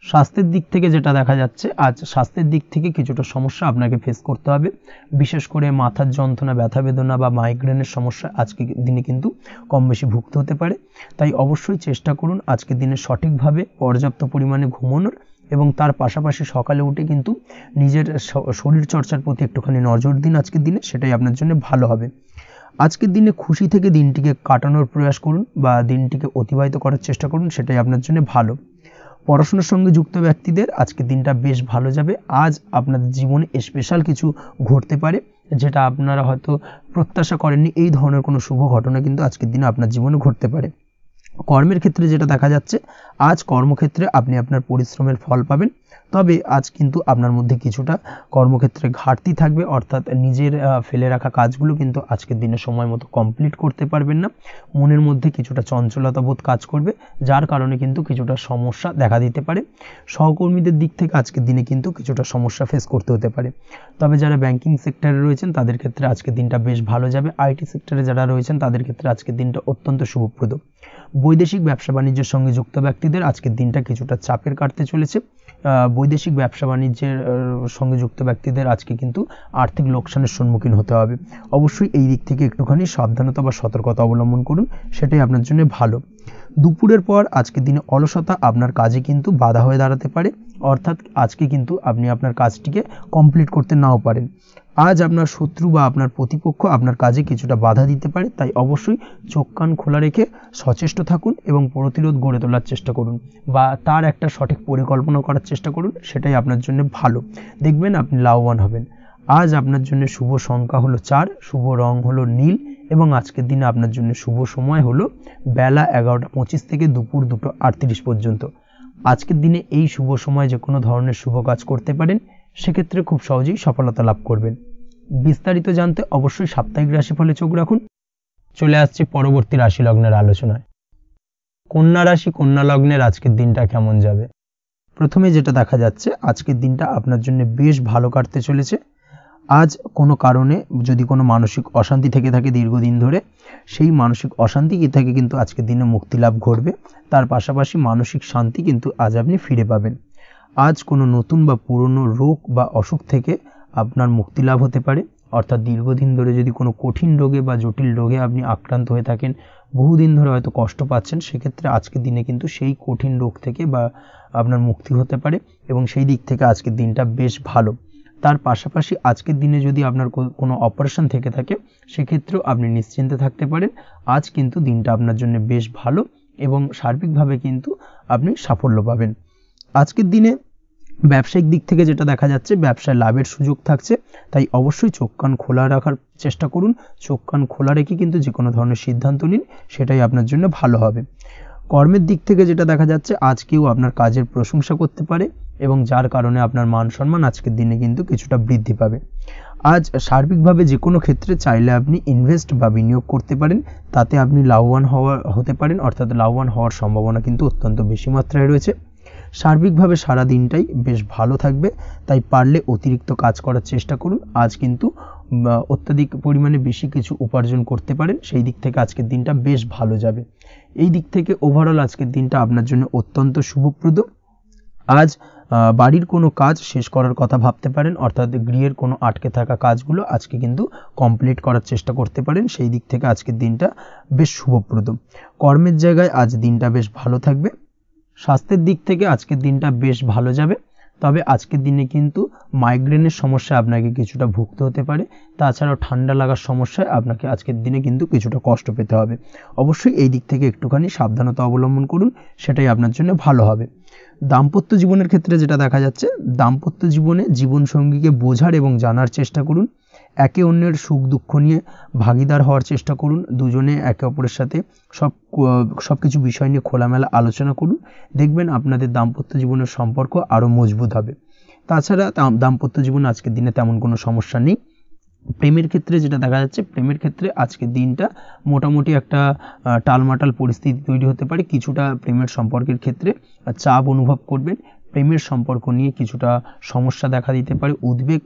স্বাস্থ্যের দিক থেকে যেটা দেখা যাচ্ছে, আজ স্বাস্থ্যের দিক থেকে কিছুটা সমস্যা আপনাকে ফেস করতে হবে। বিশেষ করে মাথার যন্ত্রণা, ব্যথা বেদনা বা মাইগ্রেনের সমস্যা আজকের দিনে কিন্তু কম বেশি ভুগতে হতে পারে। তাই অবশ্যই চেষ্টা করুন আজকের দিনে সঠিকভাবে পর্যাপ্ত পরিমাণে ঘুমানোর, এবং তার পাশাপাশি সকালে উঠে কিন্তু নিজের শরীর চর্চার প্রতি একটুখানি নজর দিন আজকের দিনে, সেটাই আপনার জন্য ভালো হবে। আজকের দিনে খুশি থেকে দিনটিকে কাটানোর প্রয়াস করুন বা দিনটিকে অতিবাহিত করার চেষ্টা করুন, সেটাই আপনার জন্য ভালো। পড়াশোনার সঙ্গে যুক্ত ব্যক্তিদের আজকের দিনটা বেশ ভালো যাবে। আজ আপনাদের জীবনে স্পেশাল কিছু ঘটতে পারে, যেটা আপনারা হয়তো প্রত্যাশা করেননি। এই ধরনের কোনো শুভ ঘটনা কিন্তু আজকের দিনে আপনার জীবনে ঘটতে পারে। কর্মের ক্ষেত্রে যেটা দেখা যাচ্ছে, আজ কর্মক্ষেত্রে আপনি আপনার পরিশ্রমের ফল পাবেন। তবে আজ কিন্তু আপনার মধ্যে কিছুটা কর্মক্ষেত্রে ঘাটতি থাকবে, অর্থাৎ নিজের ফেলে রাখা কাজগুলো কিন্তু আজকের দিনে সময় মতো কমপ্লিট করতে পারবেন না। মনের মধ্যে কিছুটা চঞ্চলতা বোধ কাজ করবে, যার কারণে কিন্তু কিছুটা সমস্যা দেখা দিতে পারে। সহকর্মীদের দিক থেকে আজকের দিনে কিন্তু কিছুটা সমস্যা ফেস করতে হতে পারে। তবে যারা ব্যাংকিং সেক্টরে রয়েছেন তাদের ক্ষেত্রে আজকের দিনটা বেশ ভালো যাবে। আইটি সেক্টরে যারা রয়েছেন তাদের ক্ষেত্রে আজকের দিনটা অত্যন্ত শুভপ্রদ। বৈদেশিক ব্যবসা বাণিজ্যের সঙ্গে যুক্ত ব্যক্তিদের আজকের দিনটা কিছুটা চাপের কাটতে চলেছে। বৈদেশিক ব্যবসা বাণিজ্যের সঙ্গে যুক্ত ব্যক্তিদের আজকে কিন্তু আর্থিক লোকসানের সম্মুখীন হতে হবে। অবশ্যই এই দিক থেকে একটুখানি সাবধানতা বা সতর্কতা অবলম্বন করুন, সেটাই আপনার জন্য ভালো। দুপুরের পর আজকের দিনে অলসতা আপনার কাজে কিন্তু বাধা হয়ে দাঁড়াতে পারে, অর্থাৎ আজকে কিন্তু আপনি আপনার কাজটিকে কমপ্লিট করতে নাও পারেন। আজ আপনার শত্রু বা আপনার প্রতিপক্ষ আপনার কাজে কিছুটা বাধা দিতে পারে, তাই অবশ্যই চোখ কান খোলা রেখে সচেষ্ট থাকুন এবং প্রতিরোধ গড়ে তোলার চেষ্টা করুন বা তার একটা সঠিক পরিকল্পনা করার চেষ্টা করুন, সেটাই আপনার জন্য ভালো। দেখবেন আপনি লাভবান হবেন। আজ আপনার জন্য শুভ সংখ্যা হলো 4, শুভ রং হলো নীল, এবং আজকের দিনে আপনার জন্য শুভ সময় হলো বেলা 11:25 থেকে দুপুর 2:38 পর্যন্ত। আজকের দিনে এই শুভ সময় যে কোনো ধরনের শুভ কাজ করতে পারেন, সেক্ষেত্রে খুব সহজেই সফলতা লাভ করবেন। বিস্তারিত জানতে অবশ্যই সাপ্তাহিক রাশিফলে চোখ রাখুন। চলে আসছে পরবর্তী রাশি লগ্নের আলোচনায়। কন্যা রাশি, কন্যা লগ্নের আজকের দিনটা কেমন যাবে? প্রথমে যেটা দেখা যাচ্ছে, আজকের দিনটা আপনার জন্য বেশ ভালো কাটতে চলেছে। আজ কোনো কারণে যদি কোনো মানসিক অশান্তি থেকে থাকে দীর্ঘদিন ধরে, সেই মানসিক অশান্তি থেকে কিন্তু আজকের দিনে মুক্তি লাভ ঘটবে। তার পাশাপাশি মানসিক শান্তি কিন্তু আজ আপনি ফিরে পাবেন। আজ কোনো নতুন বা পুরনো রোগ বা অসুখ থেকে আপনার মুক্তি লাভ হতে পারে, অর্থাৎ দীর্ঘদিন ধরে যদি কোনো কঠিন রোগে বা জটিল রোগে আপনি আক্রান্ত হয়ে থাকেন, বহুদিন ধরে হয়তো কষ্ট পাচ্ছেন, সেক্ষেত্রে আজকের দিনে কিন্তু সেই কঠিন রোগ থেকে বা আপনার মুক্তি হতে পারে, এবং সেই দিক থেকে আজকের দিনটা বেশ ভালো। তার পাশাপাশি আজকের দিনে যদি আপনার কোনো অপারেশন থেকে থাকে, সেক্ষেত্রেও আপনি নিশ্চিন্তে থাকতে পারেন। আজ কিন্তু দিনটা আপনার জন্য বেশ ভালো এবং সার্বিকভাবে কিন্তু আপনি সাফল্য পাবেন। আজকের দিনে ব্যবসায়িক দিক থেকে যেটা দেখা যাচ্ছে, ব্যবসায় লাভের সুযোগ থাকছে, তাই অবশ্যই চোখ কান খোলা রাখার চেষ্টা করুন। চোখ কান খোলা রেখে কিন্তু যে কোনো ধরনের সিদ্ধান্ত নিন, সেটাই আপনার জন্য ভালো হবে। কর্মের দিক থেকে যেটা দেখা যাচ্ছে, আজ কেউ আপনার কাজের প্রশংসা করতে পারে এবং যার কারণে আপনার মান সম্মান আজকের দিনে কিন্তু কিছুটা বৃদ্ধি পাবে। আজ সার্বিকভাবে যে কোনো ক্ষেত্রে চাইলে আপনি ইনভেস্ট বা বিনিয়োগ করতে পারেন, তাতে আপনি লাভবান হতে পারেন, অর্থাৎ লাভবান হওয়ার সম্ভাবনা কিন্তু অত্যন্ত বেশি মাত্রায় রয়েছে। সার্বিকভাবে সারা দিনটাই বেশ ভালো থাকবে, তাই পারলে অতিরিক্ত কাজ করার চেষ্টা করুন। আজ কিন্তু অত্যাধিক পরিমাণে বেশি কিছু উপার্জন করতে পারেন, সেই দিক থেকে আজকের দিনটা বেশ ভালো যাবে। এই দিক থেকে ওভারঅল আজকের দিনটা আপনার জন্য অত্যন্ত শুভপ্রদ। আজ বাড়ির কোনো কাজ শেষ করার কথা ভাবতে পারেন, অর্থাৎ গৃহের কোনো আটকে থাকা কাজগুলো আজকে কিন্তু কমপ্লিট করার চেষ্টা করতে পারেন, সেই দিক থেকে আজকের দিনটা বেশ শুভপ্রদ। কর্মের জায়গায় আজ দিনটা বেশ ভালো থাকবে। স্বাস্থ্যের দিক থেকে আজকের দিনটা বেশ ভালো যাবে। তবে আজকের দিনে কিন্তু মাইগ্রেনের সমস্যা আপনাকে কিছুটা ভুগতে হতে পারে, তাছাড়াও ঠান্ডা লাগার সমস্যায় আপনাকে আজকের দিনে কিন্তু কিছুটা কষ্ট পেতে হবে। অবশ্যই এই দিক থেকে একটুখানি সাবধানতা অবলম্বন করুন, সেটাই আপনার জন্য ভালো হবে। দাম্পত্য জীবনের ক্ষেত্রে যেটা দেখা যাচ্ছে, দাম্পত্য জীবনে জীবনসঙ্গীকে বোঝার এবং জানার চেষ্টা করুন, একে অন্যের সুখ দুঃখ নিয়ে ভাগিদার হওয়ার চেষ্টা করুন, দুজনে একে অপরের সাথে সব কিছু বিষয় নিয়ে খোলামেলা আলোচনা করুন, দেখবেন আপনাদের দাম্পত্য জীবনের সম্পর্ক আরও মজবুত হবে। তাছাড়া দাম্পত্য জীবনে আজকের দিনে তেমন কোনো সমস্যা নেই। প্রেমের ক্ষেত্রে যেটা দেখা যাচ্ছে, প্রেমের ক্ষেত্রে আজকের দিনটা মোটামুটি একটা টালমাটাল পরিস্থিতি তৈরি হতে পারে, কিছুটা প্রেমের সম্পর্কের ক্ষেত্রে চাপ অনুভব করবেন, প্রেমের সম্পর্ক নিয়ে কিছুটা সমস্যা দেখা দিতে পারে, উদ্বেগ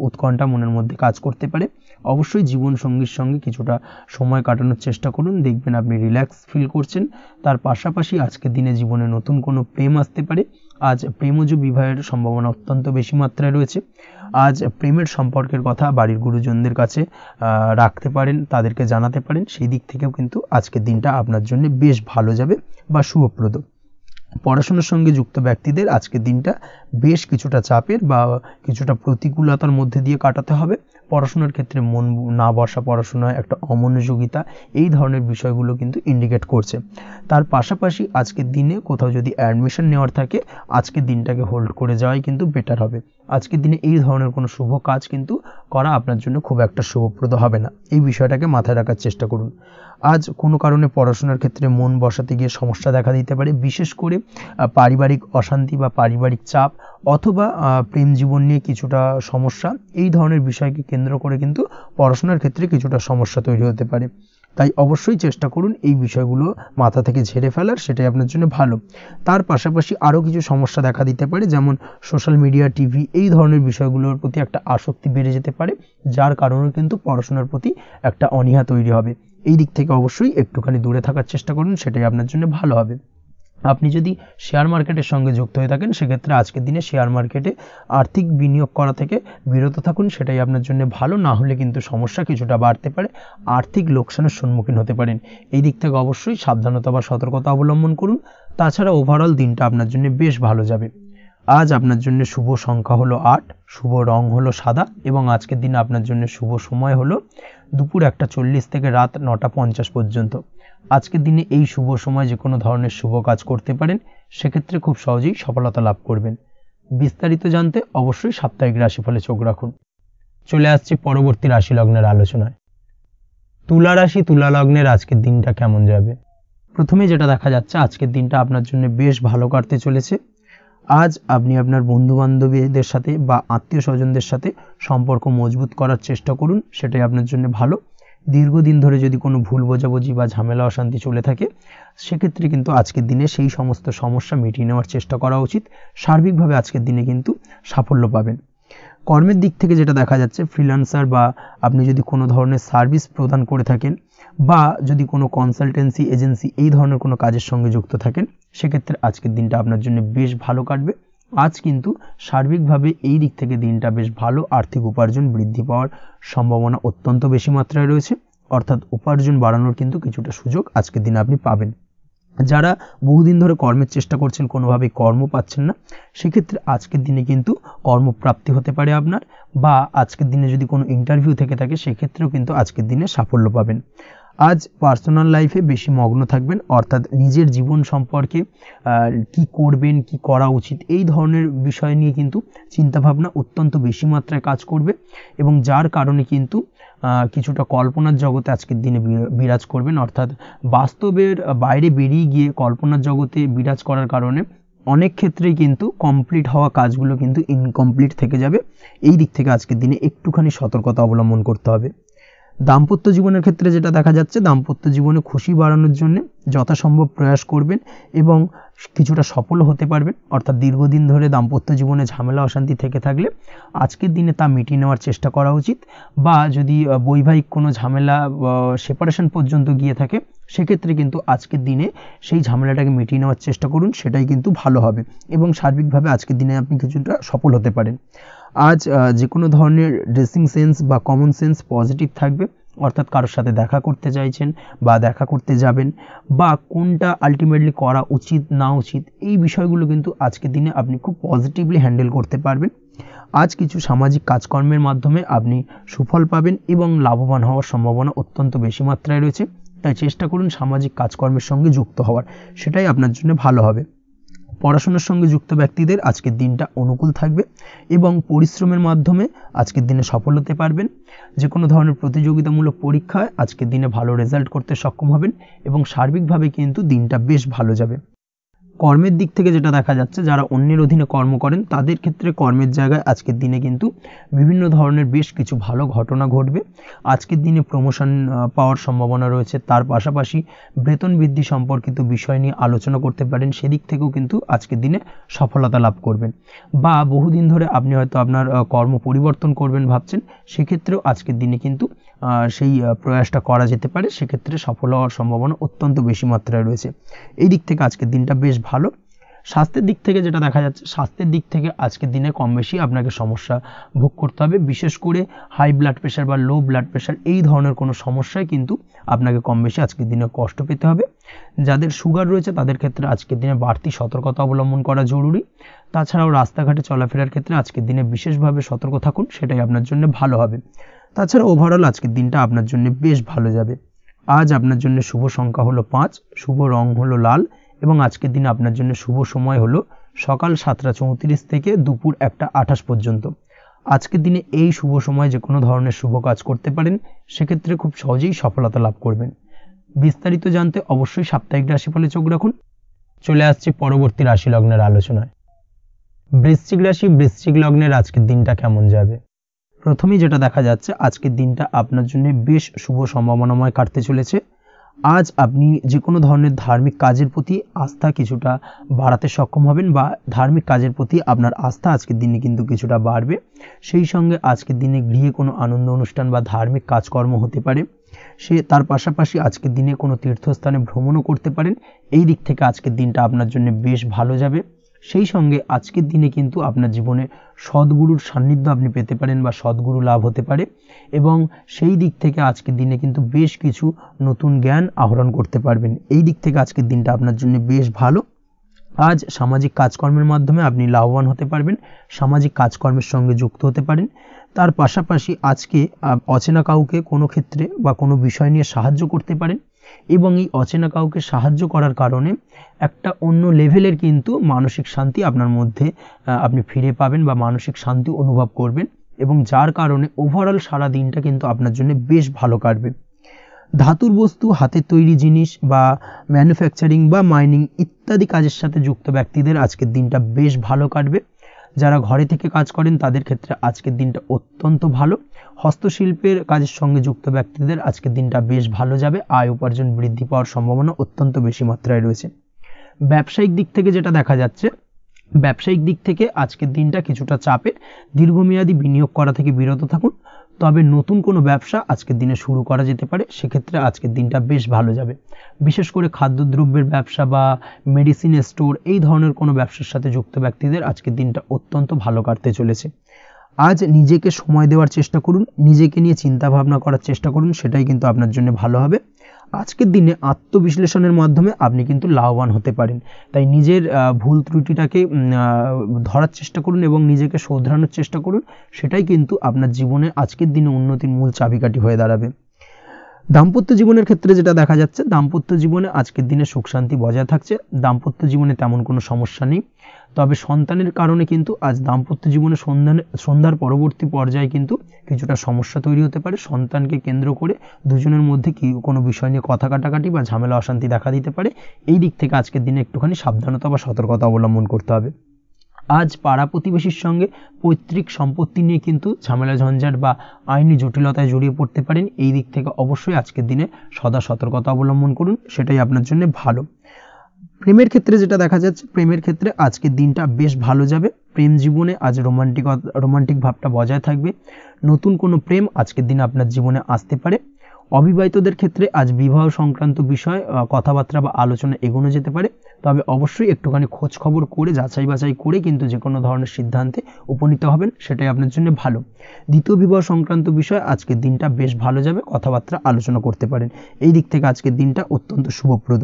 উৎকণ্ঠা মনের মধ্যে কাজ করতে পারে। অবশ্যই জীবনসঙ্গীর সঙ্গে কিছুটা সময় কাটানোর চেষ্টা করুন, দেখবেন আপনি রিল্যাক্স ফিল করছেন। তার পাশাপাশি আজকের দিনে জীবনে নতুন কোনো প্রেম আসতে পারে। আজ প্রেমজ বিবাহের সম্ভাবনা অত্যন্ত বেশি মাত্রায় রয়েছে। আজ প্রেমের সম্পর্কের কথা বাড়ির গুরুজনদের কাছে রাখতে পারেন, তাদেরকে জানাতে পারেন, সেই দিক থেকেও কিন্তু আজকের দিনটা আপনার জন্য বেশ ভালো যাবে বা শুভপ্রদ। পড়াশোনার সঙ্গে যুক্ত ব্যক্তিদের আজকের দিনটা বেশ কিছুটা চাপের বা কিছুটা প্রতিকূলতার মধ্যে দিয়ে কাটাতে হবে। পড়াশোনার ক্ষেত্রে মন না বসা, পড়াশোনায় একটা অমনোযোগিতা, এই ধরনের বিষয়গুলো কিন্তু ইন্ডিকেট করছে। তার পাশাপাশি আজকের দিনে কোথাও যদি অ্যাডমিশন নেওয়ার থাকে, আজকের দিনটাকে হোল্ড করে যাওয়াই কিন্তু বেটার হবে। আজকের দিনে এই ধরনের কোনো শুভ কাজ কিন্তু করা আপনার জন্য খুব একটা শুভপ্রদ হবে না, এই বিষয়টাকে মাথায় রাখার চেষ্টা করুন। আজ কোনো কারণে পড়াশোনার ক্ষেত্রে মন বসাতে গিয়ে সমস্যা দেখা দিতে পারে, বিশেষ করে পারিবারিক অশান্তি বা পারিবারিক চাপ অথবা প্রেম জীবন নিয়ে কিছুটা সমস্যা, এই ধরনের বিষয়কে কেন্দ্র করে কিন্তু পড়াশোনার ক্ষেত্রে কিছুটা সমস্যা তৈরি হতে পারে। তাই অবশ্যই চেষ্টা করুন এই বিষয়গুলো মাথা থেকে ঝেড়ে ফেলার, সেটাই আপনার জন্য ভালো। তার পাশাপাশি আরও কিছু সমস্যা দেখা দিতে পারে, যেমন সোশ্যাল মিডিয়া, টিভি, এই ধরনের বিষয়গুলোর প্রতি একটা আসক্তি বেড়ে যেতে পারে, যার কারণে কিন্তু পড়াশোনার প্রতি একটা অনীহা তৈরি হবে। এই দিক থেকে অবশ্যই একটুখানি দূরে থাকার চেষ্টা করুন, সেটাই আপনার জন্য ভালো হবে। আপনি যদি শেয়ার মার্কেটের সঙ্গে যুক্ত হয়ে থাকেন, সেক্ষেত্রে আজকের দিনে শেয়ার মার্কেটে আর্থিক বিনিয়োগ করা থেকে বিরত থাকুন, সেটাই আপনার জন্য ভালো। না হলে কিন্তু সমস্যা কিছুটা বাড়তে পারে, আর্থিক লোকসানের সম্মুখীন হতে পারেন। এই দিক থেকে অবশ্যই সাবধানতা বা সতর্কতা অবলম্বন করুন। তাছাড়া ওভারঅল দিনটা আপনার জন্য বেশ ভালো যাবে। আজ আপনার জন্য শুভ সংখ্যা হলো 8, শুভ রং হলো সাদা, এবং আজকের দিনে আপনার জন্য শুভ সময় হলো দুপুর 1:40 থেকে রাত 9:50 পর্যন্ত। আজকের দিনে এই শুভ সময় যে কোনো ধরনের শুভ কাজ করতে পারেন, সেক্ষেত্রে খুব সহজেই সফলতা লাভ করবেন। বিস্তারিত জানতে অবশ্যই সাপ্তাহিক রাশিফলে চোখ রাখুন। চলে আসছি পরবর্তী রাশি লগ্নের আলোচনায়। তুলা রাশি, তুলা লগ্নের আজকের দিনটা কেমন যাবে? প্রথমে যেটা দেখা যাচ্ছে, আজকের দিনটা আপনার জন্য বেশ ভালো কাটতে চলেছে। আজ আপনি আপনার বন্ধু বান্ধবীদের সাথে বা আত্মীয় স্বজনদের সাথে সম্পর্ক মজবুত করার চেষ্টা করুন, সেটাই আপনার জন্য ভালো। দীর্ঘদিন ধরে যদি কোনো ভুল বোঝাবুঝি বা ঝামেলা অশান্তি চলে থাকে, সেক্ষেত্রে কিন্তু আজকের দিনে সেই সমস্ত সমস্যা মিটিয়ে নেওয়ার চেষ্টা করা উচিত। সার্বিকভাবে আজকের দিনে কিন্তু সাফল্য পাবেন। কর্মের দিক থেকে যেটা দেখা যাচ্ছে, ফ্রিল্যান্সার বা আপনি যদি কোনো ধরনের সার্ভিস প্রদান করে থাকেন বা যদি কোনো কনসালটেন্সি এজেন্সি এই ধরনের কোনো কাজের সঙ্গে যুক্ত থাকেন, সেক্ষেত্রে আজকের দিনটা আপনার জন্য বেশ ভালো কাটবে। আজ কিন্তু সার্বিকভাবে এই দিক থেকে দিনটা বেশ ভালো, আর্থিক উপার্জন বৃদ্ধি পাওয়ার সম্ভাবনা অত্যন্ত বেশি মাত্রায় রয়েছে, অর্থাৎ উপার্জন বাড়ানোর কিন্তু কিছুটা সুযোগ আজকের দিনে আপনি পাবেন। যারা বহুদিন ধরে কর্মের চেষ্টা করছেন, কোনোভাবেই কর্ম পাচ্ছেন না, সেক্ষেত্রে আজকের দিনে কিন্তু কর্মপ্রাপ্তি হতে পারে আপনার, বা আজকের দিনে যদি কোনো ইন্টারভিউ থেকে থাকে, সেক্ষেত্রেও কিন্তু আজকের দিনে সাফল্য পাবেন। আজ পার্সোনাল লাইফে বেশি মগ্ন থাকবেন, অর্থাৎ নিজের জীবন সম্পর্কে কি করবেন, কি করা উচিত, এই ধরনের বিষয় নিয়ে কিন্তু চিন্তাভাবনা অত্যন্ত বেশি মাত্রায় কাজ করবে, এবং যার কারণে কিন্তু কিছুটা কল্পনার জগতে আজকের দিনে বিরাজ করবেন, অর্থাৎ বাস্তবের বাইরে বেরিয়ে গিয়ে কল্পনার জগতে বিরাজ করার কারণে অনেক ক্ষেত্রেই কিন্তু কমপ্লিট হওয়া কাজগুলো কিন্তু ইনকমপ্লিট থেকে যাবে। এই দিক থেকে আজকের দিনে একটুখানি সতর্কতা অবলম্বন করতে হবে। দাম্পত্য জীবনের ক্ষেত্রে যেটা দেখা যাচ্ছে, দাম্পত্য জীবনে খুশি বাড়ানোর জন্য যথাসম্ভব প্রয়াস করবেন এবং কিছুটা সফল হতে পারবেন, অর্থাৎ দীর্ঘদিন ধরে দাম্পত্য জীবনে ঝামেলা অশান্তি থেকে থাকলে আজকের দিনে তা মিটিয়ে নেওয়ার চেষ্টা করা উচিত, বা যদি বৈবাহিক কোনো ঝামেলা সেপারেশন পর্যন্ত গিয়ে থাকে, সেক্ষেত্রে কিন্তু আজকের দিনে সেই ঝামেলাটাকে মিটিয়ে নেওয়ার চেষ্টা করুন, সেটাই কিন্তু ভালো হবে, এবং সার্বিকভাবে আজকের দিনে আপনি কিছুটা সফল হতে পারেন। আজ যে কোনো ধরনের ড্রেসিং সেন্স বা কমন সেন্স পজিটিভ থাকবে, অর্থাৎ কারোর সাথে দেখা করতে চাইছেন বা দেখা করতে যাবেন, বা কোনটা আলটিমেটলি করা উচিত না উচিত, এই বিষয়গুলো কিন্তু আজকের দিনে আপনি খুব পজিটিভলি হ্যান্ডেল করতে পারবেন। আজ কিছু সামাজিক কাজকর্মের মাধ্যমে আপনি সুফল পাবেন এবং লাভবান হওয়ার সম্ভাবনা অত্যন্ত বেশি মাত্রায় রয়েছে। তাই চেষ্টা করুন সামাজিক কাজকর্মের সঙ্গে যুক্ত হওয়ার, সেটাই আপনার জন্য ভালো হবে। পড়াশোনার সঙ্গে যুক্ত ব্যক্তিদের আজকের দিনটা অনুকূল থাকবে এবং পরিশ্রমের মাধ্যমে আজকের দিনে সফল হতে পারবেন। যে কোনো ধরনের প্রতিযোগিতামূলক পরীক্ষায় আজকের দিনে ভালো রেজাল্ট করতে সক্ষম হবেন এবং সার্বিকভাবে কিন্তু দিনটা বেশ ভালো যাবে। কর্মের দিক থেকে যেটা দেখা যাচ্ছে, যারা অন্যের অধীনে কর্ম করেন তাদের ক্ষেত্রে কর্মের জায়গায় আজকের দিনে কিন্তু বিভিন্ন ধরনের বেশ কিছু ভালো ঘটনা ঘটবে। আজকের দিনে প্রমোশন পাওয়ার সম্ভাবনা রয়েছে। তার পাশাপাশি বেতন বৃদ্ধি সম্পর্কিত বিষয় নিয়ে আলোচনা করতে পারেন, সেদিক থেকেও কিন্তু আজকের দিনে সফলতা লাভ করবেন। বা বহুদিন ধরে আপনি হয়তো আপনার কর্ম পরিবর্তন করবেন ভাবছেন, সেক্ষেত্রেও আজকের দিনে কিন্তু সেই প্রয়াসটা করা যেতে পারে, সেক্ষেত্রে সফল হওয়ার সম্ভাবনা অত্যন্ত বেশি মাত্রায় রয়েছে। এই দিক থেকে আজকের দিনটা বেশ ভালো। স্বাস্থ্যের দিক থেকে যেটা দেখা যাচ্ছে, স্বাস্থ্যের দিক থেকে আজকের দিনে কম বেশি আপনাকে সমস্যা ভোগ করতে হবে। বিশেষ করে হাই ব্লাড প্রেশার বা লো ব্লাড প্রেশার এই ধরনের কোনো সমস্যায় কিন্তু আপনাকে কম বেশি আজকের দিনে কষ্ট পেতে হবে। যাদের সুগার রয়েছে তাদের ক্ষেত্রে আজকের দিনে বাড়তি সতর্কতা অবলম্বন করা জরুরি। তাছাড়াও রাস্তাঘাটে চলাফেরার ক্ষেত্রে আজকের দিনে বিশেষভাবে সতর্ক থাকুন, সেটাই আপনার জন্য ভালো হবে। তাছাড়া ওভারঅল আজকের দিনটা আপনার জন্য বেশ ভালো যাবে। আজ আপনার জন্য শুভ সংখ্যা হলো 5, শুভ রং হলো লাল এবং আজকের দিনে আপনার জন্য শুভ সময় হলো সকাল 7:34 থেকে দুপুর 1:28 পর্যন্ত। আজকের দিনে এই শুভ সময় যে কোনো ধরনের শুভ কাজ করতে পারেন, সেক্ষেত্রে খুব সহজেই সফলতা লাভ করবেন। বিস্তারিত জানতে অবশ্যই সাপ্তাহিক রাশিফলে চোখ রাখুন। চলে আসছি পরবর্তী রাশি লগ্নের আলোচনায়। বৃশ্চিক রাশি, বৃশ্চিক লগ্নের আজকের দিনটা কেমন যাবে? প্রথমেই যেটা দেখা যাচ্ছে, আজকের দিনটা আপনার জন্য বেশ শুভ সম্ভাবনাময় কাটতে চলেছে। আজ আপনি যে কোনো ধরনের ধার্মিক কাজের প্রতি আস্থা কিছুটা বাড়াতে সক্ষম হবেন, বা ধার্মিক কাজের প্রতি আপনার আস্থা আজকের দিনে কিন্তু কিছুটা বাড়বে। সেই সঙ্গে আজকের দিনে গৃহে কোনো আনন্দ অনুষ্ঠান বা ধার্মিক কাজকর্ম হতে পারে। তার পাশাপাশি আজকের দিনে কোনো তীর্থস্থানে ভ্রমণও করতে পারেন। এই দিক থেকে আজকের দিনটা আপনার জন্য বেশ ভালো যাবে। সেই সঙ্গে আজকের দিনে কিন্তু আপনার জীবনে সদ্গুরুর সান্নিধ্য আপনি পেতে পারেন বা সদ্গুরু লাভ হতে পারে, এবং সেই দিক থেকে আজকের দিনে কিন্তু বেশ কিছু নতুন জ্ঞান আহরণ করতে পারবেন। এই দিক থেকে আজকের দিনটা আপনার জন্য বেশ ভালো। আজ সামাজিক কাজকর্মের মাধ্যমে আপনি লাভবান হতে পারবেন, সামাজিক কাজকর্মের সঙ্গে যুক্ত হতে পারেন। তার পাশাপাশি আজকে অচেনা কাউকে কোনো ক্ষেত্রে বা কোনো বিষয় নিয়ে সাহায্য করতে পারেন, এবং এই অচেনা কাউকে সাহায্য করার কারণে একটা অন্য লেভেলের কিন্তু মানসিক শান্তি আপনার মধ্যে আপনি ফিরে পাবেন বা মানসিক শান্তি অনুভব করবেন, এবং যার কারণে ওভারঅল সারা দিনটা কিন্তু আপনার জন্য বেশ ভালো কাটবে। ধাতুর বস্তু, হাতের তৈরি জিনিস বা ম্যানুফ্যাকচারিং বা মাইনিং ইত্যাদি কাজের সাথে যুক্ত ব্যক্তিদের আজকের দিনটা বেশ ভালো কাটবে। যারা ঘরে থেকে কাজ করেন তাদের ক্ষেত্রে আজকের দিনটা অত্যন্ত ভালো। হস্তশিল্পের কাজের সঙ্গে যুক্ত ব্যক্তিদের আজকের দিনটা বেশ ভালো যাবে। আয় উপার্জন বৃদ্ধি পাওয়ার সম্ভাবনা অত্যন্ত বেশি মাত্রায় রয়েছে। ব্যবসায়িক দিক থেকে যেটা দেখা যাচ্ছে, ব্যবসায়িক দিক থেকে আজকের দিনটা কিছুটা চাপের। দীর্ঘমেয়াদী বিনিয়োগ করা থেকে বিরত থাকুন, তবে নতুন কোনো ব্যবসা আজকের দিনে শুরু করা যেতে পারে, সেক্ষেত্রে আজকের দিনটা বেশ ভালো যাবে। বিশেষ করে খাদ্যদ্রব্যের ব্যবসা বা মেডিসিন স্টোর এই ধরনের কোনো ব্যবসার সাথে যুক্ত ব্যক্তিদের আজকের দিনটা অত্যন্ত ভালো কাটতে চলেছে। আজ নিজেকে সময় দেওয়ার চেষ্টা করুন, নিজেকে নিয়ে চিন্তা ভাবনা করার চেষ্টা করুন, সেটাই কিন্তু আপনার জন্য ভালো হবে। আজকের দিনে আত্মবিশ্লেষণের মাধ্যমে আপনি কিন্তু লাভবান হতে পারেন। তাই নিজের ভুল ত্রুটিটাকে ধরার চেষ্টা করুন এবং নিজেকে শোধরানোর চেষ্টা করুন, সেটাই কিন্তু আপনার জীবনে আজকের দিনে উন্নতির মূল চাবিকাঠি হয়ে দাঁড়াবে। দাম্পত্য জীবনের ক্ষেত্রে যেটা দেখা যাচ্ছে, দাম্পত্য জীবনে আজকের দিনে সুখ শান্তি বজায় থাকছে। দাম্পত্য জীবনে তেমন কোনো সমস্যা নেই, তবে সন্তানের কারণে কিন্তু আজ দাম্পত্য জীবনে সন্ধ্যার পরবর্তী পর্যায়ে কিন্তু কিছুটা সমস্যা তৈরি হতে পারে। সন্তানকে কেন্দ্র করে দুজনের মধ্যে কোনো বিষয় নিয়ে কথা কাটাকাটি বা ঝামেলা অশান্তি দেখা দিতে পারে। এই দিক থেকে আজকের দিনে একটুখানি সাবধানতা বা সতর্কতা অবলম্বন করতে হবে। আজ পাড়া প্রতিবেশীর সঙ্গে পৈতৃক সম্পত্তি নিয়ে কিন্তু ঝামেলা ঝঞ্ঝাট বা আইনি জটিলতায় জড়িয়ে পড়তে পারেন। এই দিক থেকে অবশ্যই আজকের দিনে সদা সতর্কতা অবলম্বন করুন, সেটাই আপনার জন্য ভালো। প্রেমের ক্ষেত্রে যেটা দেখা যাচ্ছে, প্রেমের ক্ষেত্রে আজকের দিনটা বেশ ভালো যাবে। প্রেম জীবনে আজ রোমান্টিক ভাবটা বজায় থাকবে। নতুন কোনো প্রেম আজকের দিনে আপনার জীবনে আসতে পারে। অবিবাহিতদের ক্ষেত্রে আজ বিবাহ সংক্রান্ত বিষয় কথাবার্তা বা আলোচনা এগোনো যেতে পারে। তবে অবশ্যই একটুখানি খোঁজ খবর করে যাচাই বাছাই করে কিন্তু যে কোনো ধরনের সিদ্ধান্তে উপনীত হবেন, সেটাই আপনার জন্য ভালো। দ্বিতীয় বিবাহ সংক্রান্ত বিষয় আজকের দিনটা বেশ ভালো যাবে, কথাবার্তা আলোচনা করতে পারেন। এই দিক থেকে আজকের দিনটা অত্যন্ত শুভপ্রদ।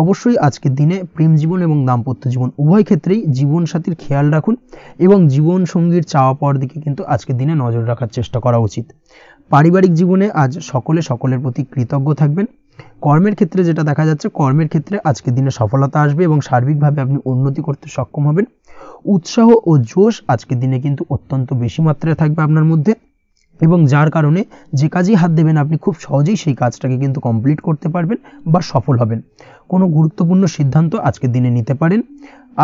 অবশ্যই আজকের দিনে প্রেম জীবন এবং দাম্পত্য জীবন উভয় ক্ষেত্রেই জীবনসাথীর খেয়াল রাখুন এবং জীবন সঙ্গীর চাওয়া পাওয়ার দিকে কিন্তু আজকের দিনে নজর রাখার চেষ্টা করা উচিত। পারিবারিক জীবনে আজ সকলে সকলের প্রতি কৃতজ্ঞ থাকবেন। কর্মের ক্ষেত্রে যেটা দেখা যাচ্ছে, কর্মের ক্ষেত্রে আজকের দিনে সফলতা আসবে এবং সার্বিকভাবে আপনি উন্নতি করতে সক্ষম হবেন। উৎসাহ ও জোশ আজকের দিনে কিন্তু অত্যন্ত বেশি মাত্রায় থাকবে আপনার মধ্যে, এবং যার কারণে যে কাজেই হাত দেবেন আপনি খুব সহজেই সেই কাজটাকে কিন্তু কমপ্লিট করতে পারবেন বা সফল হবেন। কোনো গুরুত্বপূর্ণ সিদ্ধান্ত আজকের দিনে নিতে পারেন।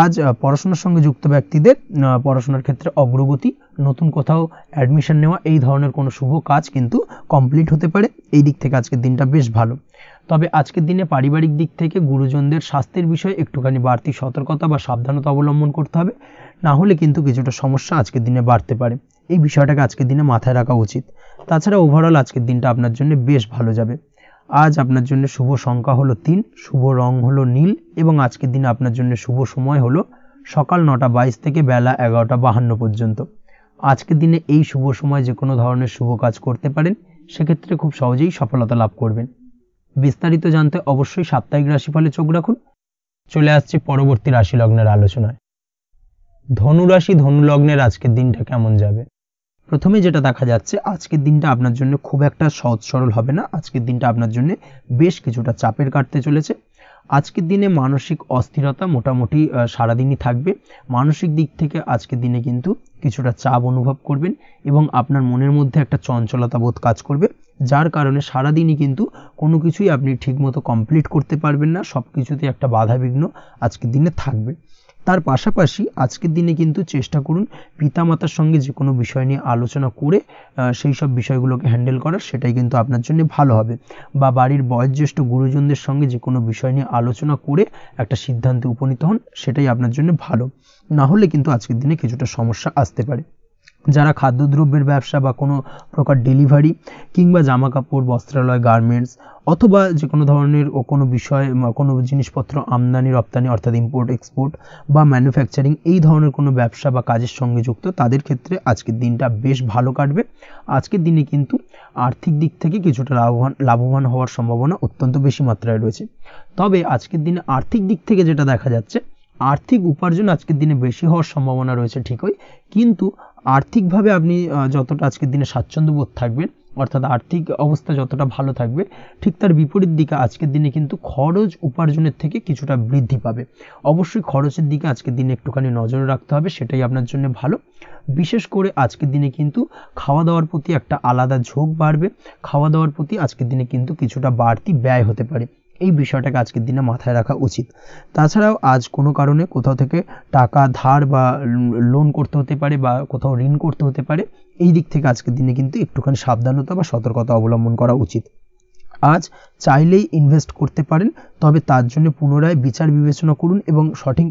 আজ পড়াশোনার সঙ্গে যুক্ত ব্যক্তিদের পড়াশোনার ক্ষেত্রে অগ্রগতি, নতুন কোথাও অ্যাডমিশন নেওয়া, এই ধরনের কোনো শুভ কাজ কিন্তু কমপ্লিট হতে পারে। এই দিক থেকে আজকের দিনটা বেশ ভালো। তবে আজকের দিনে পারিবারিক দিক থেকে গুরুজনদের স্বাস্থ্যের বিষয়ে একটুখানি বাড়তি সতর্কতা বা সাবধানতা অবলম্বন করতে হবে, না হলে কিন্তু কিছুটা সমস্যা আজকের দিনে বাড়তে পারে। এই বিষয়টাকে আজকের দিনে মাথায় রাখা উচিত। তাছাড়া ওভারঅল আজকের দিনটা আপনার জন্য বেশ ভালো যাবে। আজ আপনার জন্য শুভ সংখ্যা হলো 3, শুভ রং হলো নীল এবং আজকের দিনে আপনার জন্য শুভ সময় হলো সকাল 9:22 থেকে বেলা 11:52 পর্যন্ত। আজকের দিনে এই শুভ সময় যে কোনো ধরনের শুভ কাজ করতে পারেন, সেক্ষেত্রে খুব সহজেই সফলতা লাভ করবেন। বিস্তারিত জানতে অবশ্যই সাপ্তাহিক রাশিফলে চোখ রাখুন। চলে আসছে পরবর্তী রাশি লগ্নের আলোচনায়। ধনুরাশি ধনু লগ্নের আজকের দিনটা কেমন যাবে? প্রথমে যেটা দেখা যাচ্ছে, আজকের দিনটা আপনার জন্য খুব একটা সহজ সরল হবে না। আজকের দিনটা আপনার জন্য বেশ কিছুটা চাপের কাটতে চলেছে। আজকের দিনে মানসিক অস্থিরতা মোটামুটি সারাদিনই থাকবে। মানসিক দিক থেকে আজকের দিনে কিন্তু কিছুটা চাপ অনুভব করবেন এবং আপনার মনের মধ্যে একটা চঞ্চলতা বোধ কাজ করবে, যার কারণে সারাদিনই কিন্তু কোনো কিছুই আপনি ঠিকমতো কমপ্লিট করতে পারবেন না। সব কিছুতে একটা বাধা বিঘ্ন আজকের দিনে থাকবে। তার পাশাপাশি আজকের দিনে কিন্তু চেষ্টা করুন পিতামাতার সঙ্গে যে কোনো বিষয় নিয়ে আলোচনা করে সেই সব বিষয়গুলোকে হ্যান্ডেল করার, সেটাই কিন্তু আপনার জন্য ভালো হবে। বা বাড়ির বয়োজ্যেষ্ঠ গুরুজনদের সঙ্গে যে কোনো বিষয় নিয়ে আলোচনা করে একটা সিদ্ধান্তে উপনীত হন, সেটাই আপনার জন্য ভালো। না হলে কিন্তু আজকের দিনে কিছুটা সমস্যা আসতে পারে। যারা খাদ্যদ্রব্যের ব্যবসা বা কোনো প্রকার ডেলিভারি কিংবা জামা কাপড়, বস্ত্রালয়, গার্মেন্টস অথবা যে কোনো ধরনের কোনো বিষয়, কোনো জিনিসপত্র আমদানি রপ্তানি অর্থাৎ ইম্পোর্ট এক্সপোর্ট বা ম্যানুফ্যাকচারিং, এই ধরনের কোনো ব্যবসা বা কাজের সঙ্গে যুক্ত, তাদের ক্ষেত্রে আজকের দিনটা বেশ ভালো কাটবে। আজকের দিনে কিন্তু আর্থিক দিক থেকে কিছুটা লাভবান হওয়ার সম্ভাবনা অত্যন্ত বেশি মাত্রায় রয়েছে। তবে আজকের দিনে আর্থিক দিক থেকে যেটা দেখা যাচ্ছে, আর্থিক উপার্জন আজকের দিনে বেশি হওয়ার সম্ভাবনা রয়েছে ঠিকই, কিন্তু আর্থিকভাবে আপনি যতটা আজকের দিনে স্বাচ্ছন্দ্য বোধ থাকবেন, অর্থাৎ আর্থিক অবস্থা যতটা ভালো থাকবে, ঠিক তার বিপরীত দিকে আজকের দিনে কিন্তু খরচ উপার্জনের থেকে কিছুটা বৃদ্ধি পাবে। অবশ্যই খরচের দিকে আজকের দিনে একটুখানি নজর রাখতে হবে, সেটাই আপনার জন্য ভালো। বিশেষ করে আজকের দিনে কিন্তু খাওয়া দাওয়ার প্রতি একটা আলাদা ঝোঁক বাড়বে। খাওয়া দাওয়ার প্রতি আজকের দিনে কিন্তু কিছুটা বাড়তি ব্যয় হতে পারে। এই বিষয়টাকে আজকের দিনে মাথায় রাখা উচিত। তাছাড়াও আজ কোনো কারণে কোথাও থেকে টাকা ধার বা লোন করতে হতে পারে বা কোথাও ঋণ করতে হতে পারে। এই দিক থেকে আজকের দিনে কিন্তু একটুখানি সাবধানতা বা সতর্কতা অবলম্বন করা উচিত। আজ চাইলেই ইনভেস্ট করতে পারেন, তবে তার জন্য পুনরায় বিচার বিবেচনা করুন এবং সঠিক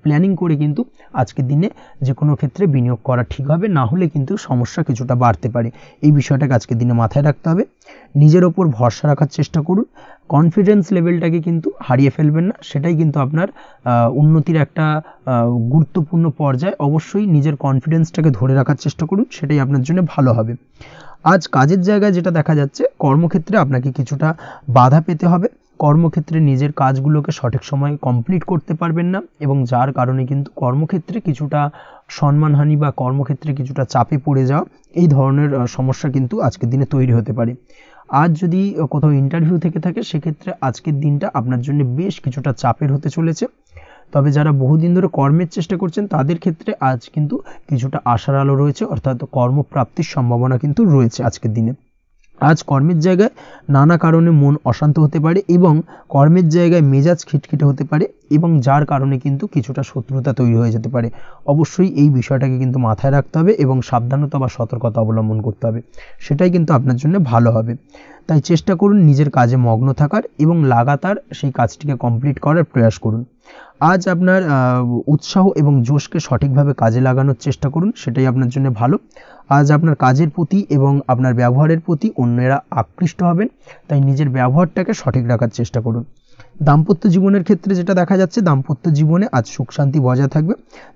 প্ল্যানিং করে কিন্তু আজকের দিনে যে কোনো ক্ষেত্রে বিনিয়োগ করা ঠিক হবে, না হলে কিন্তু সমস্যা কিছুটা বাড়তে পারে। এই বিষয়টাকে আজকের দিনে মাথায় রাখতে হবে। নিজের ওপর ভরসা রাখার চেষ্টা করুন, কনফিডেন্স লেভেলটাকে কিন্তু হারিয়ে ফেলবেন না, সেটাই কিন্তু আপনার উন্নতির একটা গুরুত্বপূর্ণ পর্যায়। অবশ্যই নিজের কনফিডেন্সটাকে ধরে রাখার চেষ্টা করুন, সেটাই আপনার জন্য ভালো হবে। আজ কাজের জায়গায় যেটা দেখা যাচ্ছে, কর্মক্ষেত্রে আপনাকে কিছুটা বাধা পেতে হবে। কর্মক্ষেত্রে নিজের কাজগুলোকে সঠিক সময়ে কমপ্লিট করতে পারবেন না এবং যার কারণে কিন্তু কর্মক্ষেত্রে কিছুটা সম্মানহানি বা কর্মক্ষেত্রে কিছুটা চাপে পড়ে যাওয়া, এই ধরনের সমস্যা কিন্তু আজকের দিনে তৈরি হতে পারে। আজ যদি কোথাও ইন্টারভিউ থেকে থাকে, সেক্ষেত্রে আজকের দিনটা আপনার জন্য বেশ কিছুটা চাপের হতে চলেছে। তবে যারা বহুদিন ধরে কর্মের চেষ্টা করছেন, তাদের ক্ষেত্রে আজ কিন্তু কিছুটা আশার আলো রয়েছে, অর্থাৎ কর্মপ্রাপ্তির সম্ভাবনা কিন্তু রয়েছে আজকের দিনে। আজ কর্মের জায়গায় নানা কারণে মন অশান্ত হতে পারে এবং কর্মের জায়গায় মেজাজ খিটখিটে হতে পারে এবং যার কারণে কিন্তু কিছুটা শত্রুতা তৈরি হয়ে যেতে পারে। অবশ্যই এই বিষয়টাকে কিন্তু মাথায় রাখতে হবে এবং সাবধানতা বা সতর্কতা অবলম্বন করতে হবে, সেটাই কিন্তু আপনার জন্য ভালো হবে। তাই চেষ্টা করুন নিজের কাজে মগ্ন থাকার এবং লাগাতার সেই কাজটিকে কমপ্লিট করার প্রয়াস করুন। আজ আপনার উৎসাহ এবং জোশকে সঠিকভাবে কাজে লাগানোর চেষ্টা করুন, সেটাই আপনার জন্য ভালো। আজ আপনার কাজের প্রতি এবং আপনার ব্যবহারের প্রতি অন্যেরা আকৃষ্ট হবেন, তাই নিজের ব্যবহারটাকে সঠিক রাখার চেষ্টা করুন। দাম্পত্য জীবনের ক্ষেত্রে যেটা দেখা যাচ্ছে, দাম্পত্য জীবনে আজ সুখ শান্তি বজায় থাকবে।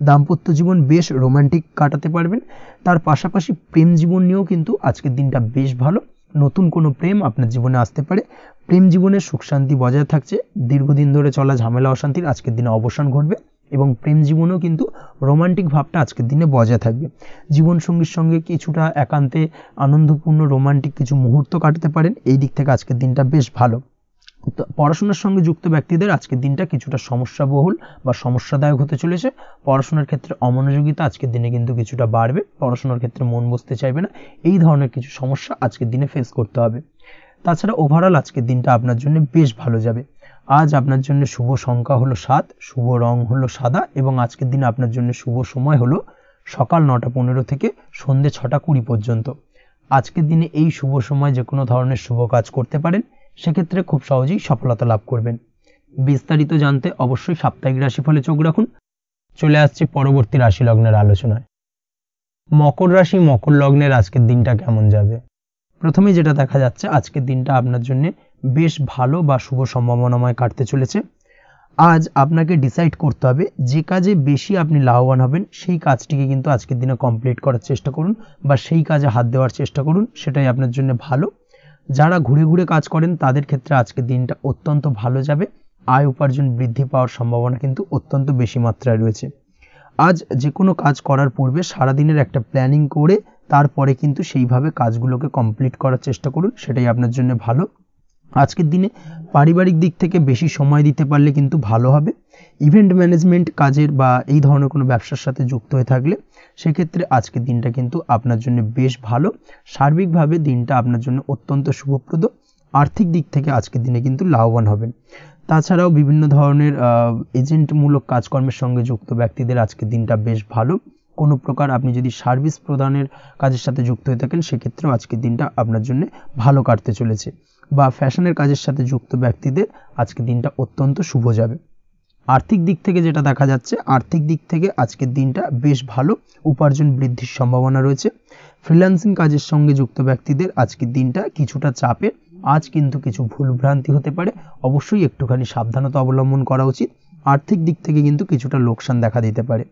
দাম্পত্য জীবন বেশ রোমান্টিক কাটাতে পারবেন। তার পাশাপাশি প্রেম জীবন নিয়েও কিন্তু আজকের দিনটা বেশ ভালো। নতুন কোনো প্রেম আপনার জীবনে আসতে পারে। প্রেম জীবনে সুখ শান্তি বজায় থাকছে। দীর্ঘদিন ধরে চলা ঝামেলা অশান্তির আজকের দিনে অবসান ঘটবে এবং প্রেম জীবনেও কিন্তু রোমান্টিক ভাবটা আজকের দিনে বজায় থাকবে। জীবনসঙ্গীর সঙ্গে কিছুটা একান্তে আনন্দপূর্ণ রোমান্টিক কিছু মুহূর্ত কাটাতে পারেন। এই দিক থেকে আজকের দিনটা বেশ ভালো। পড়াশোনার সঙ্গে যুক্ত ব্যক্তিদের আজকের দিনটা কিছুটা সমস্যাবহুল বা সমস্যাদায়ক হতে চলেছে। পড়াশোনার ক্ষেত্রে অমনোযোগিতা আজকের দিনে কিন্তু কিছুটা বাড়বে। পড়াশোনার ক্ষেত্রে মন বসতে চাইবে না। এই ধরনের কিছু সমস্যা আজকের দিনে ফেস করতে হবে। তাছাড়া ওভারঅল আজকের দিনটা আপনার জন্য বেশ ভালো যাবে। আজ আপনার জন্য শুভ সংখ্যা হলো 7, শুভ রং হলো সাদা এবং আজকের দিনে আপনার জন্য শুভ সময় হলো সকাল 9:15 থেকে সন্ধ্যে 6:20 পর্যন্ত। আজকের দিনে এই শুভ সময় যে কোনো ধরনের শুভ কাজ করতে পারেন, সেক্ষেত্রে খুব সহজেই সফলতা লাভ করবেন। বিস্তারিত জানতে অবশ্যই সাপ্তাহিক রাশিফলে চোখ রাখুন। চলে আসছে পরবর্তী রাশি লগ্নের আলোচনায়। মকর রাশি, মকর লগ্নের আজকের দিনটা কেমন যাবে? প্রথমে যেটা দেখা যাচ্ছে, আজকের দিনটা আপনার জন্য বেশ ভালো বা শুভ সম্ভাবনাময় কাটতে চলেছে। আজ আপনাকে ডিসাইড করতে হবে যে কাজে বেশি আপনি লাভবান হবেন সেই কাজটিকে কিন্তু আজকের দিনে কমপ্লিট করার চেষ্টা করুন বা সেই কাজে হাত দেওয়ার চেষ্টা করুন, সেটাই আপনার জন্য ভালো। যারা ঘুরে ঘুরে কাজ করেন তাদের ক্ষেত্রে আজকের দিনটা অত্যন্ত ভালো যাবে। আয় উপার্জন বৃদ্ধি পাওয়ার সম্ভাবনা কিন্তু অত্যন্ত বেশি মাত্রায় রয়েছে। আজ যে কোনো কাজ করার পূর্বে সারাদিনের একটা প্ল্যানিং করে তারপরে কিন্তু সেইভাবে কাজগুলোকে কমপ্লিট করার চেষ্টা করুন, সেটাই আপনার জন্য ভালো। আজকের দিনে পারিবারিক দিক থেকে বেশি সময় দিতে পারলে কিন্তু ভালো হবে। ইভেন্ট ম্যানেজমেন্ট কাজের বা এই ধরনের কোনো ব্যবসার সাথে যুক্ত হয়ে থাকলে সেক্ষেত্রে আজকের দিনটা কিন্তু আপনার জন্য বেশ ভালো। সার্বিকভাবে দিনটা আপনার জন্য অত্যন্ত শুভপ্রদ। আর্থিক দিক থেকে আজকের দিনে কিন্তু লাভবান হবেন। তাছাড়াও বিভিন্ন ধরনের এজেন্টমূলক কাজকর্মের সঙ্গে যুক্ত ব্যক্তিদের আজকের দিনটা বেশ ভালো। কোনো প্রকার আপনি যদি সার্ভিস প্রদানের কাজের সাথে যুক্ত হয়ে থাকেন সেক্ষেত্রেও আজকের দিনটা আপনার জন্য ভালো কাটতে চলেছে। বা ফ্যাশনের কাজের সাথে যুক্ত ব্যক্তিদের আজকের দিনটা অত্যন্ত শুভ যাবে। আর্থিক দিক থেকে যেটা দেখা যাচ্ছে, আর্থিক দিক থেকে আজকের দিনটা বেশ ভালো। উপার্জন বৃদ্ধির সম্ভাবনা রয়েছে। ফ্রিল্যান্সিং কাজের সঙ্গে যুক্ত ব্যক্তিদের আজকের দিনটা কিছুটা চাপের। আজ কিন্তু কিছু ভুলভ্রান্তি হতে পারে, অবশ্যই একটুখানি সাবধানতা অবলম্বন করা উচিত। আর্থিক দিক থেকে কিন্তু কিছুটা লোকসান দেখা দিতে পারে।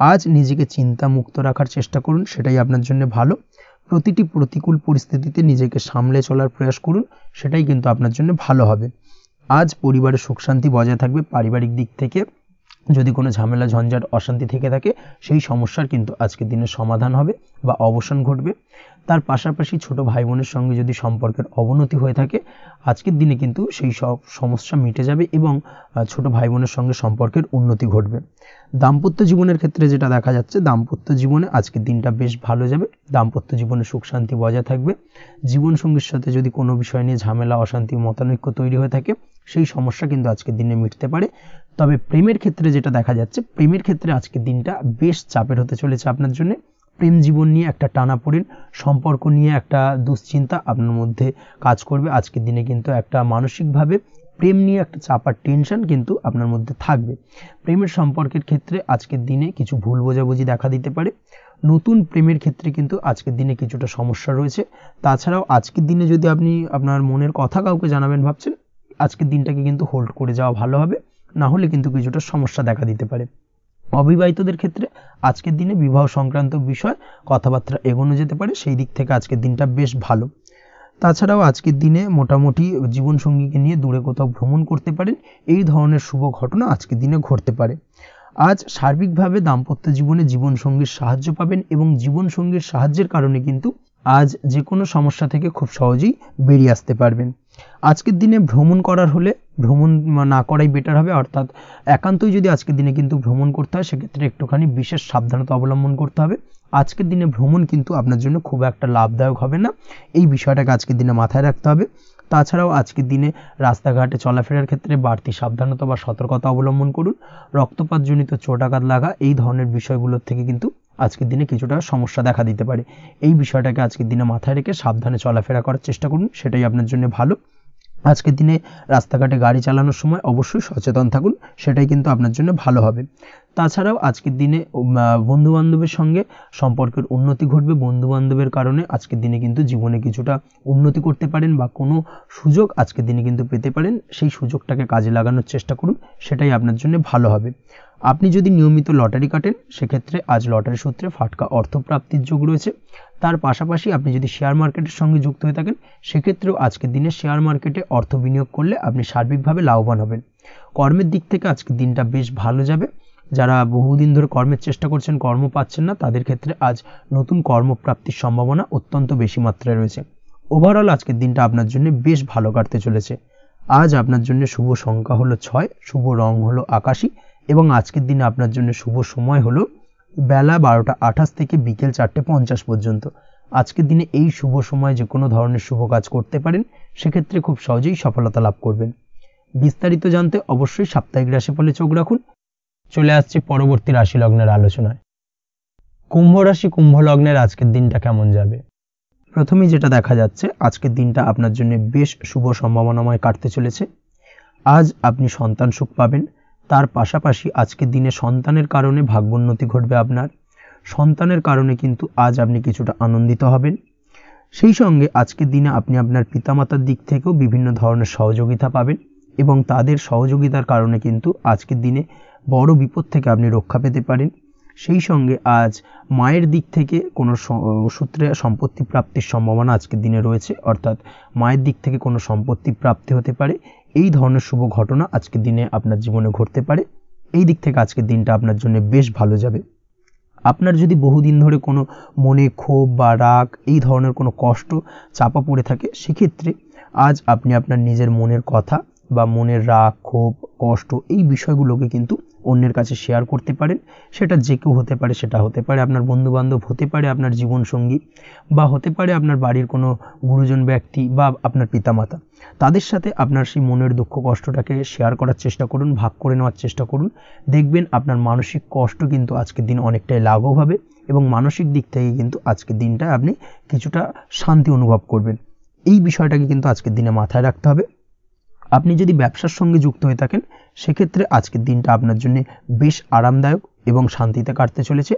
আজ নিজেকে চিন্তা মুক্ত রাখার চেষ্টা করুন, সেটাই আপনার জন্য ভালো। প্রতিটি প্রতিকূল পরিস্থিতিতে নিজেকে সামলে চলার প্রয়াস করুন, সেটাই কিন্তু আপনার জন্য ভালো হবে। আজ পরিবারের সুখ শান্তি বজায় থাকবে। পারিবারিক দিক থেকে যদি কোনো ঝামেলা ঝঞ্ঝাট অশান্তি থেকে থাকে সেই সমস্যার কিন্তু আজকের দিনে সমাধান হবে বা অবসান ঘটবে। তার পাশাপাশি ছোট ভাই বোনের সঙ্গে যদি সম্পর্কের অবনতি হয়ে থাকে আজকের দিনে কিন্তু সেই সব সমস্যা মিটে যাবে এবং ছোট ভাই বোনের সঙ্গে সম্পর্কের উন্নতি ঘটবে। দাম্পত্য জীবনের ক্ষেত্রে যেটা দেখা যাচ্ছে, দাম্পত্য জীবনে আজকের দিনটা বেশ ভালো যাবে। দাম্পত্য জীবনে সুখ শান্তি বজায় থাকবে। জীবনসঙ্গীর সাথে যদি কোনো বিষয় নিয়ে ঝামেলা অশান্তি মতানৈক্য তৈরি হয়ে থাকে সেই সমস্যা কিন্তু আজকের দিনে মিটতে পারে। তবে প্রেমের ক্ষেত্রে যেটা দেখা যাচ্ছে, প্রেমের ক্ষেত্রে আজকের দিনটা বেশ চাপের হতে চলেছে আপনার জন্য। প্রেম জীবন নিয়ে একটা টানাপোড়েন, সম্পর্ক নিয়ে একটা দুশ্চিন্তা আপনার মধ্যে কাজ করবে। আজকের দিনে কিন্তু একটা মানসিকভাবে প্রেম নিয়ে একটা চাপার টেনশন কিন্তু আপনার মধ্যে থাকবে। প্রেমের সম্পর্কের ক্ষেত্রে আজকের দিনে কিছু ভুল বোঝাবুঝি দেখা দিতে পারে। নতুন প্রেমের ক্ষেত্রে কিন্তু আজকের দিনে কিছুটা সমস্যা রয়েছে। তাছাড়াও আজকের দিনে যদি আপনি আপনার মনের কথা কাউকে জানাবেন ভাবছেন, আজকের দিনটাকে কিন্তু হোল্ড করে যাওয়া ভালো হবে, না হলে কিন্তু কিছুটা সমস্যা দেখা দিতে পারে। অবিবাহিতদের ক্ষেত্রে আজকের দিনে বিবাহ সংক্রান্ত বিষয় কথাবার্তা এগোনো যেতে পারে, সেই দিক থেকে আজকের দিনটা বেশ ভালো। তাছাড়াও আজকের দিনে মোটামুটি জীবনসঙ্গীকে নিয়ে দূরে কোথাও ভ্রমণ করতে পারেন, এই ধরনের শুভ ঘটনা আজকের দিনে ঘটতে পারে। আজ সার্বিকভাবে দাম্পত্য জীবনে জীবনসঙ্গীর সাহায্য পাবেন এবং জীবনসঙ্গীর সাহায্যের কারণে কিন্তু আজ যে কোনো সমস্যা থেকে খুব সহজেই বেরিয়ে আসতে পারবেন। আজকের দিনে ভ্রমণ করার হলে ভ্রমণ না করাই বেটার হবে, অর্থাৎ একান্তই যদি আজকের দিনে কিন্তু ভ্রমণ করতে হয় সেক্ষেত্রে একটুখানি বিশেষ সাবধানতা অবলম্বন করতে হবে। আজকের দিনে ভ্রমণ কিন্তু আপনার জন্য খুব একটা লাভদায়ক হবে না, এই বিষয়টাকে আজকের দিনে মাথায় রাখতে হবে। তাছাড়াও আজকের দিনে রাস্তাঘাটে চলাফেরার ক্ষেত্রে বাড়তি সাবধানতা বা সতর্কতা অবলম্বন করুন। রক্তপাতজনিত চোটাঘাত লাগা এই ধরনের বিষয়গুলোর থেকে কিন্তু আজকের দিনে কিছুটা সমস্যা দেখা দিতে পারে। এই বিষয়টাকে আজকের দিনে মাথায় রেখে সাবধানে চলাফেরা করার চেষ্টা করুন, সেটাই আপনার জন্য ভালো। আজকের দিনে রাস্তাঘাটে গাড়ি চালানোর সময় অবশ্যই সচেতন থাকুন, সেটাই কিন্তু আপনার জন্য ভালো হবে। তাছাড়াও আজকের দিনে বন্ধুবান্ধবের সঙ্গে সম্পর্কের উন্নতি ঘটবে। বন্ধুবান্ধবের কারণে আজকের দিনে কিন্তু জীবনে কিছুটা উন্নতি করতে পারেন বা কোনো সুযোগ আজকের দিনে কিন্তু পেতে পারেন। সেই সুযোগটাকে কাজে লাগানোর চেষ্টা করুন, সেটাই আপনার জন্য ভালো হবে। আপনি যদি নিয়মিত লটারি কাটেন সেক্ষেত্রে আজ লটারি সূত্রে ফাটকা অর্থপ্রাপ্তির যোগ রয়েছে। তার পাশাপাশি আপনি যদি শেয়ার মার্কেটের সঙ্গে যুক্ত হয়ে থাকেন সেক্ষেত্রেও আজকের দিনে শেয়ার মার্কেটে অর্থ বিনিয়োগ করলে আপনি সার্বিকভাবে লাভবান হবেন। কর্মের দিক থেকে আজকের দিনটা বেশ ভালো যাবে। যারা বহুদিন ধরে কর্মের চেষ্টা করছেন, কর্ম পাচ্ছেন না, তাদের ক্ষেত্রে আজ নতুন কর্মপ্রাপ্তির সম্ভাবনা অত্যন্ত বেশি মাত্রায় রয়েছে। ওভারঅল আজকের দিনটা আপনার জন্য বেশ ভালো কাটতে চলেছে। আজ আপনার জন্য শুভ সংখ্যা হলো 6, শুভ রং হলো আকাশী এবং আজকের দিনে আপনার জন্য শুভ সময় হলো বেলা 12টা 28 থেকে বিকেল 4টে 50 পর্যন্ত। আজকের দিনে এই শুভ সময় যে কোনো ধরনের শুভ কাজ করতে পারেন, সেক্ষেত্রে খুব সহজেই সফলতা লাভ করবেন। বিস্তারিত জানতে অবশ্যই সাপ্তাহিক রাশিফলে চোখ রাখুন। চলে আসছে পরবর্তী রাশি লগ্নের আলোচনায়। কুম্ভ রাশি কুম্ভ লগ্নের আজকের দিনটা কেমন যাবে? প্রথমেই যেটা দেখা যাচ্ছে, আজকের দিনটা আপনার জন্য বেশ শুভ সম্ভাবনাময় কাটতে চলেছে। আজ আপনি সন্তান সুখ পাবেন। তার পাশাপাশি আজকের দিনে সন্তানের কারণে ভাগ্যোন্নতি ঘটবে আপনার। সন্তানের কারণে কিন্তু আজ আপনি কিছুটা আনন্দিত হবেন। সেই সঙ্গে আজকের দিনে আপনি আপনার পিতামাতার দিক থেকেও বিভিন্ন ধরনের সহযোগিতা পাবেন এবং তাদের সহযোগিতার কারণে কিন্তু আজকের দিনে বড় বিপদ থেকে আপনি রক্ষা পেতে পারেন। সেই সঙ্গে আজ মায়ের দিক থেকে কোনো সূত্রে সম্পত্তি প্রাপ্তির সম্ভাবনা আজকের দিনে রয়েছে, অর্থাৎ মায়ের দিক থেকে কোনো সম্পত্তি প্রাপ্তি হতে পারে। এই ধরনের শুভ ঘটনা আজকের দিনে আপনার জীবনে ঘটতে পারে। এই দিক থেকে আজকের দিনটা আপনার জন্য বেশ ভালো যাবে। আপনার যদি বহুদিন ধরে কোনো মনে ক্ষোভ বা রাগ এই ধরনের কোনো কষ্ট চাপা পড়ে থাকে, সেক্ষেত্রে আজ আপনি আপনার নিজের মনের কথা বা মনের রাগ ক্ষোভ কষ্ট এই বিষয়গুলোকে কিন্তু অন্যের কাছে শেয়ার করতে পারেন। সেটা যে কেউ হতে পারে, সেটা হতে পারে আপনার বন্ধুবান্ধব, হতে পারে আপনার জীবনসঙ্গী, বা হতে পারে আপনার বাড়ির কোনো গুরুজন ব্যক্তি বা আপনার পিতামাতা। তাদের সাথে আপনার সেই মনের দুঃখ কষ্টটাকে শেয়ার করার চেষ্টা করুন, ভাগ করে নেওয়ার চেষ্টা করুন। দেখবেন আপনার মানসিক কষ্ট কিন্তু আজকের দিন অনেকটাই লাঘব হবে এবং মানসিক দিক থেকে কিন্তু আজকের দিনটা আপনি কিছুটা শান্তি অনুভব করবেন। এই বিষয়টাকে কিন্তু আজকের দিনে মাথায় রাখতে হবে। আপনি যদি ব্যবসার সঙ্গে যুক্ত হয়ে থাকেন সেক্ষেত্রে আজকের দিনটা আপনার জন্য বেশ আরামদায়ক এবং শান্তিতে কাটতে চলেছে।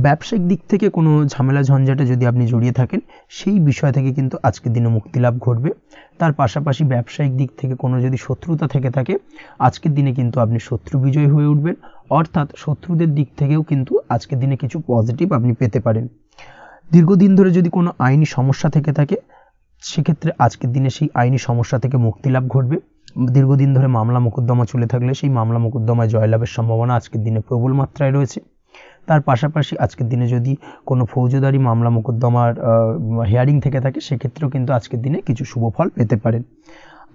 ব্যবসায়িক দিক থেকে কোনো ঝামেলা ঝঞ্ঝাটে যদি আপনি জড়িয়ে থাকেন, সেই বিষয় থেকে কিন্তু আজকের দিনে মুক্তি লাভ ঘটবে। তার পাশাপাশি ব্যবসায়িক দিক থেকে কোনো যদি শত্রুতা থেকে থাকে, আজকের দিনে কিন্তু আপনি শত্রু বিজয়ী হয়ে উঠবেন, অর্থাৎ শত্রুদের দিক থেকেও কিন্তু আজকের দিনে কিছু পজিটিভ আপনি পেতে পারেন। দীর্ঘদিন ধরে যদি কোনো আইনি সমস্যা থেকে থাকে, সেক্ষেত্রে আজকের দিনে সেই আইনি সমস্যা থেকে মুক্তি লাভ ঘটবে। দীর্ঘদিন ধরে মামলা মোকদ্দমা চলে থাকলে সেই মামলা মোকদ্দমায় জয়লাভের সম্ভাবনা আজকের দিনে প্রবল মাত্রায় রয়েছে। তার পাশাপাশি আজকের দিনে যদি কোনো ফৌজদারি মামলা মোকদ্দমার হিয়ারিং থেকে থাকে, সেক্ষেত্রেও কিন্তু আজকের দিনে কিছু শুভ ফল পেতে পারেন।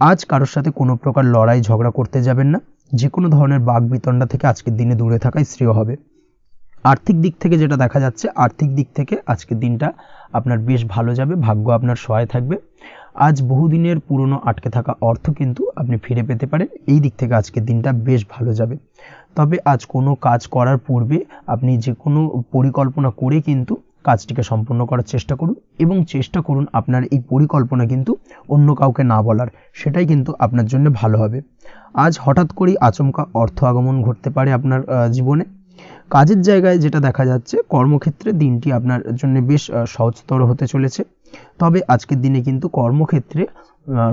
আজ কারোর সাথে কোনো প্রকার লড়াই ঝগড়া করতে যাবেন না। যে কোনো ধরনের বাকবিতণ্ডা থেকে আজকের দিনে দূরে থাকাই শ্রেয় হবে। আর্থিক দিক থেকে যেটা দেখা যাচ্ছে, আর্থিক দিক থেকে আজকের দিনটা আপনার বেশ ভালো যাবে, ভাগ্য আপনার সহায় থাকবে। আজ বহুদিনের পুরনো আটকে থাকা অর্থ কিন্তু আপনি ফিরে পেতে পারেন। এই দিক থেকে আজকের দিনটা বেশ ভালো যাবে। তবে আজ কোনো কাজ করার পূর্বে আপনি যে কোনো পরিকল্পনা করে কিন্তু কাজটিকে সম্পন্ন করার চেষ্টা করুন এবং চেষ্টা করুন আপনার এই পরিকল্পনা কিন্তু অন্য কাউকে না বলার, সেটাই কিন্তু আপনার জন্য ভালো হবে। আজ হঠাৎ করেই আচমকা অর্থ আগমন ঘটতে পারে আপনার জীবনে। কাজের জায়গায় যেটা দেখা যাচ্ছে, কর্মক্ষেত্রে দিনটি আপনার জন্য বেশ সহজতর হতে চলেছে। তবে আজকের দিনে কিন্তু কর্মক্ষেত্রে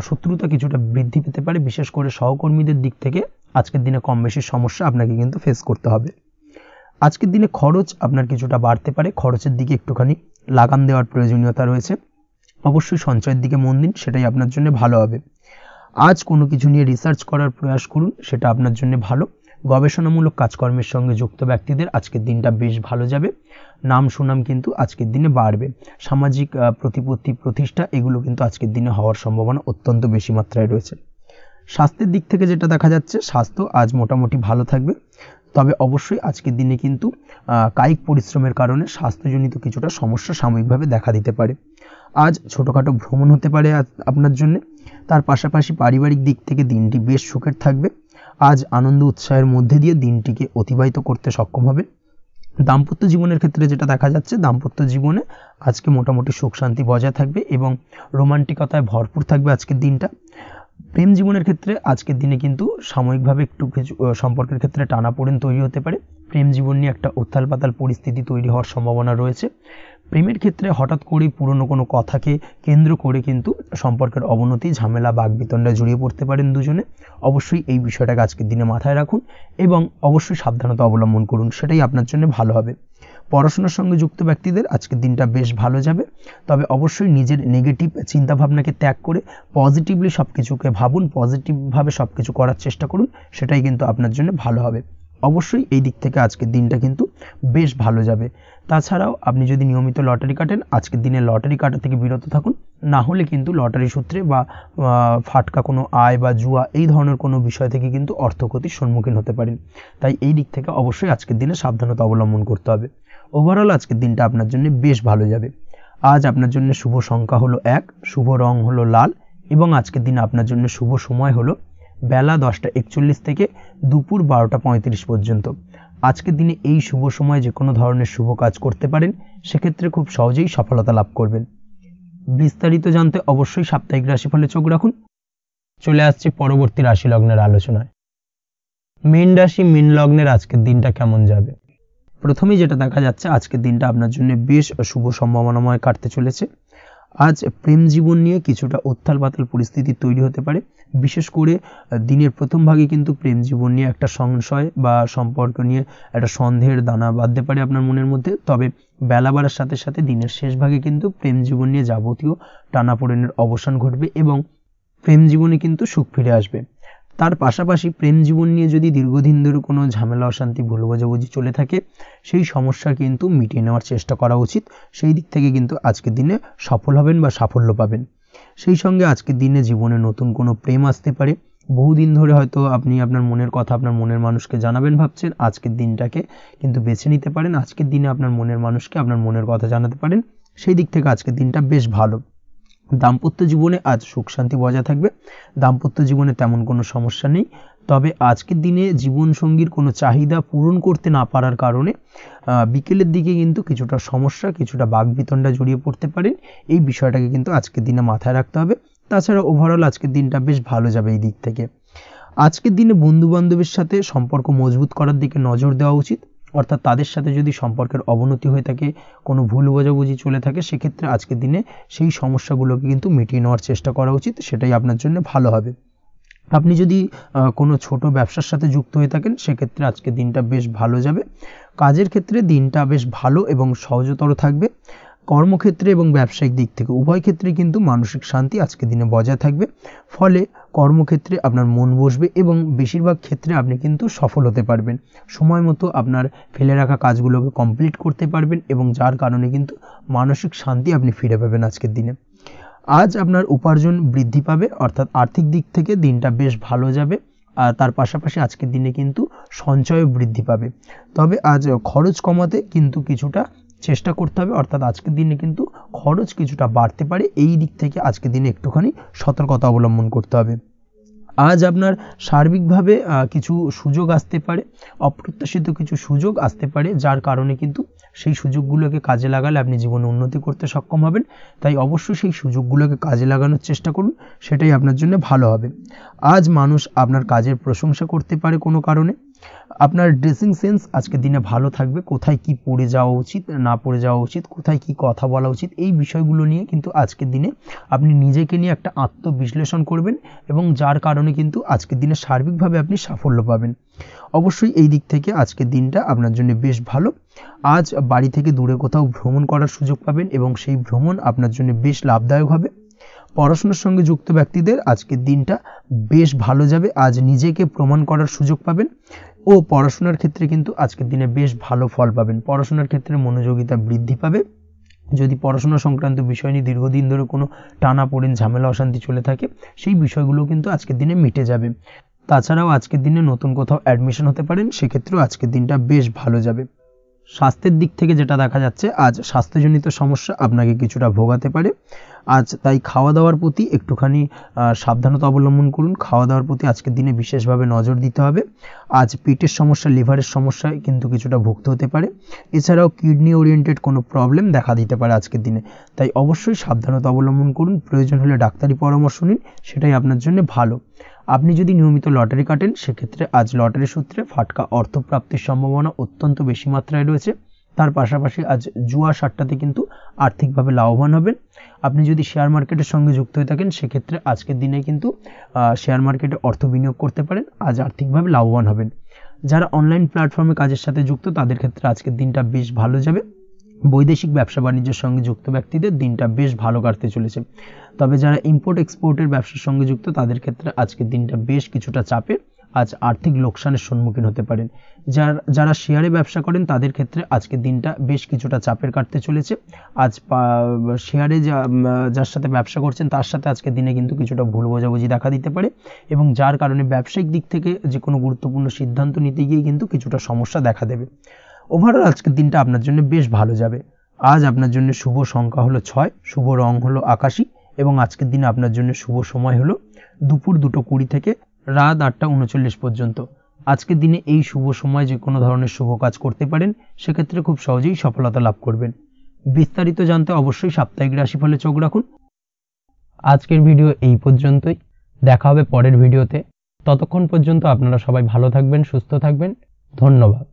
শত্রুতা কিছুটা বৃদ্ধি পেতে পারে, বিশেষ করে সহকর্মীদের দিক থেকে আজকের দিনে কম বেশি সমস্যা আপনাকে কিন্তু ফেস করতে হবে। আজকের দিনে খরচ আপনার কিছুটা বাড়তে পারে, খরচের দিকে একটুখানি লাগাম দেওয়ার প্রয়োজনীয়তা রয়েছে। অবশ্যই সঞ্চয়ের দিকে মন দিন, সেটাই আপনার জন্য ভালো হবে। আজ কোনো কিছু নিয়ে রিসার্চ করার প্রয়াস করুন, সেটা আপনার জন্য ভালো। গবেষণামূলক কাজকর্মের সঙ্গে যুক্ত ব্যক্তিদের আজকের দিনটা বেশ ভালো যাবে। নাম সুনাম কিন্তু আজকের দিনে বাড়বে। সামাজিক প্রতিপত্তি প্রতিষ্ঠা এগুলো কিন্তু আজকের দিনে হওয়ার সম্ভাবনা অত্যন্ত বেশি মাত্রায় রয়েছে। স্বাস্থ্যের দিক থেকে যেটা দেখা যাচ্ছে, স্বাস্থ্য আজ মোটামুটি ভালো থাকবে। তবে অবশ্যই আজকের দিনে কিন্তু কায়িক পরিশ্রমের কারণে স্বাস্থ্যজনিত কিছুটা সমস্যা সাময়িকভাবে দেখা দিতে পারে। আজ ছোটোখাটো ভ্রমণ হতে পারে আপনার জন্য। তার পাশাপাশি পারিবারিক দিক থেকে দিনটি বেশ সুখের থাকবে। আজ আনন্দ উৎসাহের মধ্যে দিয়ে দিনটিকে অতিবাহিত করতে সক্ষম হবে। দাম্পত্য জীবনের ক্ষেত্রে যেটা দেখা যাচ্ছে, দাম্পত্য জীবনে আজকে মোটামুটি সুখ শান্তি বজায় থাকবে এবং রোমান্টিকতায় ভরপুর থাকবে আজকের দিনটা। প্রেম জীবনের ক্ষেত্রে আজকের দিনে কিন্তু সাময়িকভাবে একটু কিছু সম্পর্কের ক্ষেত্রে টানাপোড়েন তৈরি হতে পারে। প্রেম জীবন নিয়ে একটা উত্থাল পাতাল পরিস্থিতি তৈরি হওয়ার সম্ভাবনা রয়েছে। প্রেমের ক্ষেত্রে হঠাৎ করেই পুরনো কোনো কথাকে কেন্দ্র করে কিন্তু সম্পর্কের অবনতি, ঝামেলা, বাগবিতণ্ডায় জড়িয়ে পড়তে পারেন দুজনে। অবশ্যই এই বিষয়টাকে আজকের দিনে মাথায় রাখুন এবং অবশ্যই সাবধানতা অবলম্বন করুন, সেটাই আপনার জন্য ভালো হবে। পড়াশোনার সঙ্গে যুক্ত ব্যক্তিদের আজকের দিনটা বেশ ভালো যাবে, তবে অবশ্যই নিজের নেগেটিভ চিন্তাভাবনাকে ত্যাগ করে পজিটিভলি সব কিছুকে ভাবুন, পজিটিভভাবে সব কিছু করার চেষ্টা করুন, সেটাই কিন্তু আপনার জন্য ভালো হবে। অবশ্যই এই দিক থেকে আজকের দিনটা কিন্তু বেশ ভালো যাবে। তাছাড়াও আপনি যদি নিয়মিত লটারি কাটেন, আজকের দিনে লটারি কাটা থেকে বিরত থাকুন, না হলে কিন্তু লটারি সূত্রে বা ফাটকা কোনো আয় বা জুয়া এই ধরনের কোনো বিষয় থেকে কিন্তু অর্থক্ষতির সম্মুখীন হতে পারেন। তাই এই দিক থেকে অবশ্যই আজকের দিনে সাবধানতা অবলম্বন করতে হবে। ওভারঅল আজকের দিনটা আপনার জন্য বেশ ভালো যাবে। আজ আপনার জন্য শুভ সংখ্যা হলো 1, শুভ রং হলো লাল এবং আজকের দিনে আপনার জন্য শুভ সময় হলো বেলা 10:41 থেকে দুপুর 12:35 পর্যন্ত। আজকের দিনে এই শুভ সময় যে কোনো ধরনের শুভ কাজ করতে পারেন, সেক্ষেত্রে খুব সহজেই সফলতা লাভ করবেন। বিস্তারিত জানতে অবশ্যই সাপ্তাহিক রাশিফলে চোখ রাখুন। চলে আসছে পরবর্তী রাশি লগ্নের আলোচনায়। মীন রাশি, মীন লগ্নের আজকের দিনটা কেমন যাবে? প্রথমেই যেটা দেখা যাচ্ছে, আজকের দিনটা আপনার জন্য বেশ শুভ সম্ভাবনাময় কাটতে চলেছে। আজ প্রেম জীবন নিয়ে কিছুটা উত্থাল পাতাল পরিস্থিতি তৈরি হতে পারে। বিশেষ করে দিনের প্রথম ভাগে কিন্তু প্রেম জীবন নিয়ে একটা সংশয় বা সম্পর্ক নিয়ে একটা সন্দেহের দানা বাঁধতে পারে আপনার মনের মধ্যে। তবে বেলা বাড়ার সাথে সাথে দিনের শেষ ভাগে কিন্তু প্রেম জীবন নিয়ে যাবতীয় টানাপোড়েনের অবসান ঘটবে এবং প্রেম জীবনে কিন্তু সুখ ফিরে আসবে। তার পাশাপাশি প্রেম জীবন নিয়ে যদি দীর্ঘদিন ধরে কোনো ঝামেলা, অশান্তি, ভুল বোঝাবুঝি চলে থাকে, সেই সমস্যা কিন্তু মিটিয়ে নেওয়ার চেষ্টা করা উচিত। সেই দিক থেকে কিন্তু আজকের দিনে সফল হবেন বা সাফল্য পাবেন। সেই সঙ্গে আজকের দিনে জীবনে নতুন কোনো প্রেম আসতে পারে। বহুদিন ধরে হয়তো আপনি আপনার মনের কথা আপনার মনের মানুষকে জানাবেন ভাবছেন, আজকের দিনটাকে কিন্তু বেছে নিতে পারেন। আজকের দিনে আপনার মনের মানুষকে আপনার মনের কথা জানাতে পারেন। সেই দিক থেকে আজকের দিনটা বেশ ভালো। দাম্পত্য জীবনে আজ সুখ শান্তি বজায় থাকবে। দাম্পত্য জীবনে তেমন কোনো সমস্যা নেই। তবে আজকের দিনে জীবনসঙ্গীর কোনো চাহিদা পূরণ করতে না পারার কারণে বিকেলের দিকে কিন্তু কিছুটা সমস্যা, কিছুটা বাকবিতণ্ডা জড়িয়ে পড়তে পারেন। এই বিষয়টাকে কিন্তু আজকের দিনে মাথায় রাখতে হবে। তাছাড়া ওভারঅল আজকের দিনটা বেশ ভালো যাবে এই দিক থেকে। আজকের দিনে বন্ধু বান্ধবের সাথে সম্পর্ক মজবুত করার দিকে নজর দেওয়া উচিত। অর্থাৎ তাদের সাথে যদি সম্পর্কের অবনতি হয়ে থাকে, কোনো ভুল বোঝাবুঝি চলে থাকে, সেক্ষেত্রে আজকের দিনে সেই সমস্যাগুলোকে কিন্তু মিটিয়ে নেওয়ার চেষ্টা করা উচিত। সেটাই আপনার জন্য ভালো হবে। আপনি যদি কোনো ছোট ব্যবসার সাথে যুক্ত হয়ে থাকেন, সেক্ষেত্রে আজকের দিনটা বেশ ভালো যাবে। কাজের ক্ষেত্রে দিনটা বেশ ভালো এবং সহজতর থাকবে। কর্মক্ষেত্রে এবং ব্যবসায়িক দিক থেকে উভয় ক্ষেত্রে কিন্তু মানসিক শান্তি আজকের দিনে বজায় থাকবে। ফলে কর্মক্ষেত্রে আপনার মন বসবে এবং বেশিরভাগ ক্ষেত্রে আপনি কিন্তু সফল হতে পারবেন। সময় মতো আপনার ফেলে রাখা কাজগুলোকে কমপ্লিট করতে পারবেন এবং যার কারণে কিন্তু মানসিক শান্তি আপনি ফিরে পাবেন আজকের দিনে। আজ আপনার উপার্জন বৃদ্ধি পাবে, অর্থাৎ আর্থিক দিক থেকে দিনটা বেশ ভালো যাবে। আর তার পাশাপাশি আজকের দিনে কিন্তু সঞ্চয় বৃদ্ধি পাবে। তবে আজ খরচ কমাতে কিন্তু কিছুটা চেষ্টা করতে হবে, অর্থাৎ আজকের দিনে কিন্তু খরচ কিছুটা বাড়তে পারে। এই দিক থেকে আজকের দিনে একটুখানি সতর্কতা অবলম্বন করতে হবে। আজ আপনার সার্বিকভাবে কিছু সুযোগ আসতে পারে, অপ্রত্যাশিত কিছু সুযোগ আসতে পারে, যার কারণে কিন্তু সেই সুযোগগুলোকে কাজে লাগালে আপনি জীবনে উন্নতি করতে সক্ষম হবেন। তাই অবশ্যই সেই সুযোগগুলোকে কাজে লাগানোর চেষ্টা করুন, সেটাই আপনার জন্য ভালো হবে। আজ মানুষ আপনার কাজের প্রশংসা করতে পারে কোনো কারণে। আপনার ড্রেসিং সেন্স আজকের দিনে ভালো থাকবে। কোথায় কি পরে যাওয়া উচিত, না পরে যাওয়া উচিত, কোথায় কি কথা বলা উচিত, এই বিষয়গুলো নিয়ে কিন্তু আজকের দিনে আপনি নিজেকে নিয়ে একটা আত্মবিশ্লেষণ করবেন এবং যার কারণে কিন্তু আজকের দিনে সার্বিকভাবে আপনি সাফল্য পাবেন। অবশ্যই এই দিক থেকে আজকের দিনটা আপনার জন্য বেশ ভালো। আজ বাড়ি থেকে দূরে কোথাও ভ্রমণ করার সুযোগ পাবেন এবং সেই ভ্রমণ আপনার জন্য বেশ লাভদায়ক হবে। পড়াশোনার সঙ্গে যুক্ত ব্যক্তিদের আজকের দিনটা বেশ ভালো যাবে। আজ নিজেকে প্রমাণ করার সুযোগ পাবেন ও পড়াশোনার ক্ষেত্রে কিন্তু আজকের দিনে বেশ ভালো ফল পাবেন। পড়াশোনার ক্ষেত্রে মনোযোগিতা বৃদ্ধি পাবে। যদি পড়াশোনা সংক্রান্ত বিষয় নিয়ে দীর্ঘদিন ধরে কোনো টানাপোড়েন, ঝামেলা, অশান্তি চলে থাকে, সেই বিষয়গুলো কিন্তু আজকের দিনে মিটে যাবে। তাছাড়াও আজকের দিনে নতুন কোথাও অ্যাডমিশন হতে পারেন, সেক্ষেত্রেও আজকের দিনটা বেশ ভালো যাবে। স্বাস্থ্যের দিক থেকে যেটা দেখা যাচ্ছে, আজ স্বাস্থ্যজনিত সমস্যা আপনাকে কিছুটা ভোগাতে পারে। আজ তাই খাওয়া দাওয়ার প্রতি একটুখানি সাবধানতা অবলম্বন করুন। খাওয়া দাওয়ার প্রতি আজকের দিনে বিশেষভাবে নজর দিতে হবে। আজ পেটের সমস্যা, লিভারের সমস্যায় কিন্তু কিছুটা ভুগতে হতে পারে। এছাড়াও কিডনি ওরিয়েন্টেড কোনো প্রবলেম দেখা দিতে পারে আজকের দিনে। তাই অবশ্যই সাবধানতা অবলম্বন করুন। প্রয়োজন হলে ডাক্তারি পরামর্শ নিন, সেটাই আপনার জন্য ভালো। আপনি যদি নিয়মিত লটারি কাটেন, সেক্ষেত্রে আজ লটারি সূত্রে ফাটকা অর্থপ্রাপ্তির সম্ভাবনা অত্যন্ত বেশি মাত্রায় রয়েছে। তার পাশাপাশি আজ জুয়া সাট্টাতে কিন্তু আর্থিকভাবে লাভবান হবেন। আপনি যদি শেয়ার মার্কেটের সঙ্গে যুক্ত হয়ে থাকেন, সেক্ষেত্রে আজকের দিনে কিন্তু শেয়ার মার্কেটে অর্থ বিনিয়োগ করতে পারেন, আজ আর্থিকভাবে লাভবান হবেন। যারা অনলাইন প্ল্যাটফর্মে কাজের সাথে যুক্ত, তাদের ক্ষেত্রে আজকের দিনটা বেশ ভালো যাবে। বৈদেশিক ব্যবসা বাণিজ্যের সঙ্গে যুক্ত ব্যক্তিদের দিনটা বেশ ভালো কাটতে চলেছে। তবে যারা ইম্পোর্ট এক্সপোর্টের ব্যবসার সঙ্গে যুক্ত, তাদের ক্ষেত্রে আজকের দিনটা বেশ কিছুটা চাপের। আজ আর্থিক লোকসানের সম্মুখীন হতে পারেন। যারা শেয়ারে ব্যবসা করেন, তাদের ক্ষেত্রে আজকের দিনটা বেশ কিছুটা চাপের কাটতে চলেছে। আজ শেয়ারে যার সাথে ব্যবসা করছেন, তার সাথে আজকের দিনে কিন্তু কিছুটা ভুল বোঝাবুঝি দেখা দিতে পারে, এবং যার কারণে ব্যবসায়িক দিক থেকে যে কোনো গুরুত্বপূর্ণ সিদ্ধান্ত নিতে গিয়ে কিন্তু কিছুটা সমস্যা দেখা দেবে। ওভারঅল আজকের দিনটা আপনার জন্য বেশ ভালো যাবে। আজ আপনার জন্য শুভ সংখ্যা হলো 6, শুভ রং হলো আকাশী, এবং আজকের দিনে আপনার জন্য শুভ সময় হলো দুপুর 2:20 থেকে রাত 8:39 পর্যন্ত। আজকের দিনে এই শুভ সময় যে কোনো ধরনের শুভ কাজ করতে পারেন, সেক্ষেত্রে খুব সহজেই সফলতা লাভ করবেন। বিস্তারিত জানতে অবশ্যই সাপ্তাহিক রাশিফলে চোখ রাখুন। আজকের ভিডিও এই পর্যন্তই। দেখা হবে পরের ভিডিওতে। ততক্ষণ পর্যন্ত আপনারা সবাই ভালো থাকবেন, সুস্থ থাকবেন। ধন্যবাদ।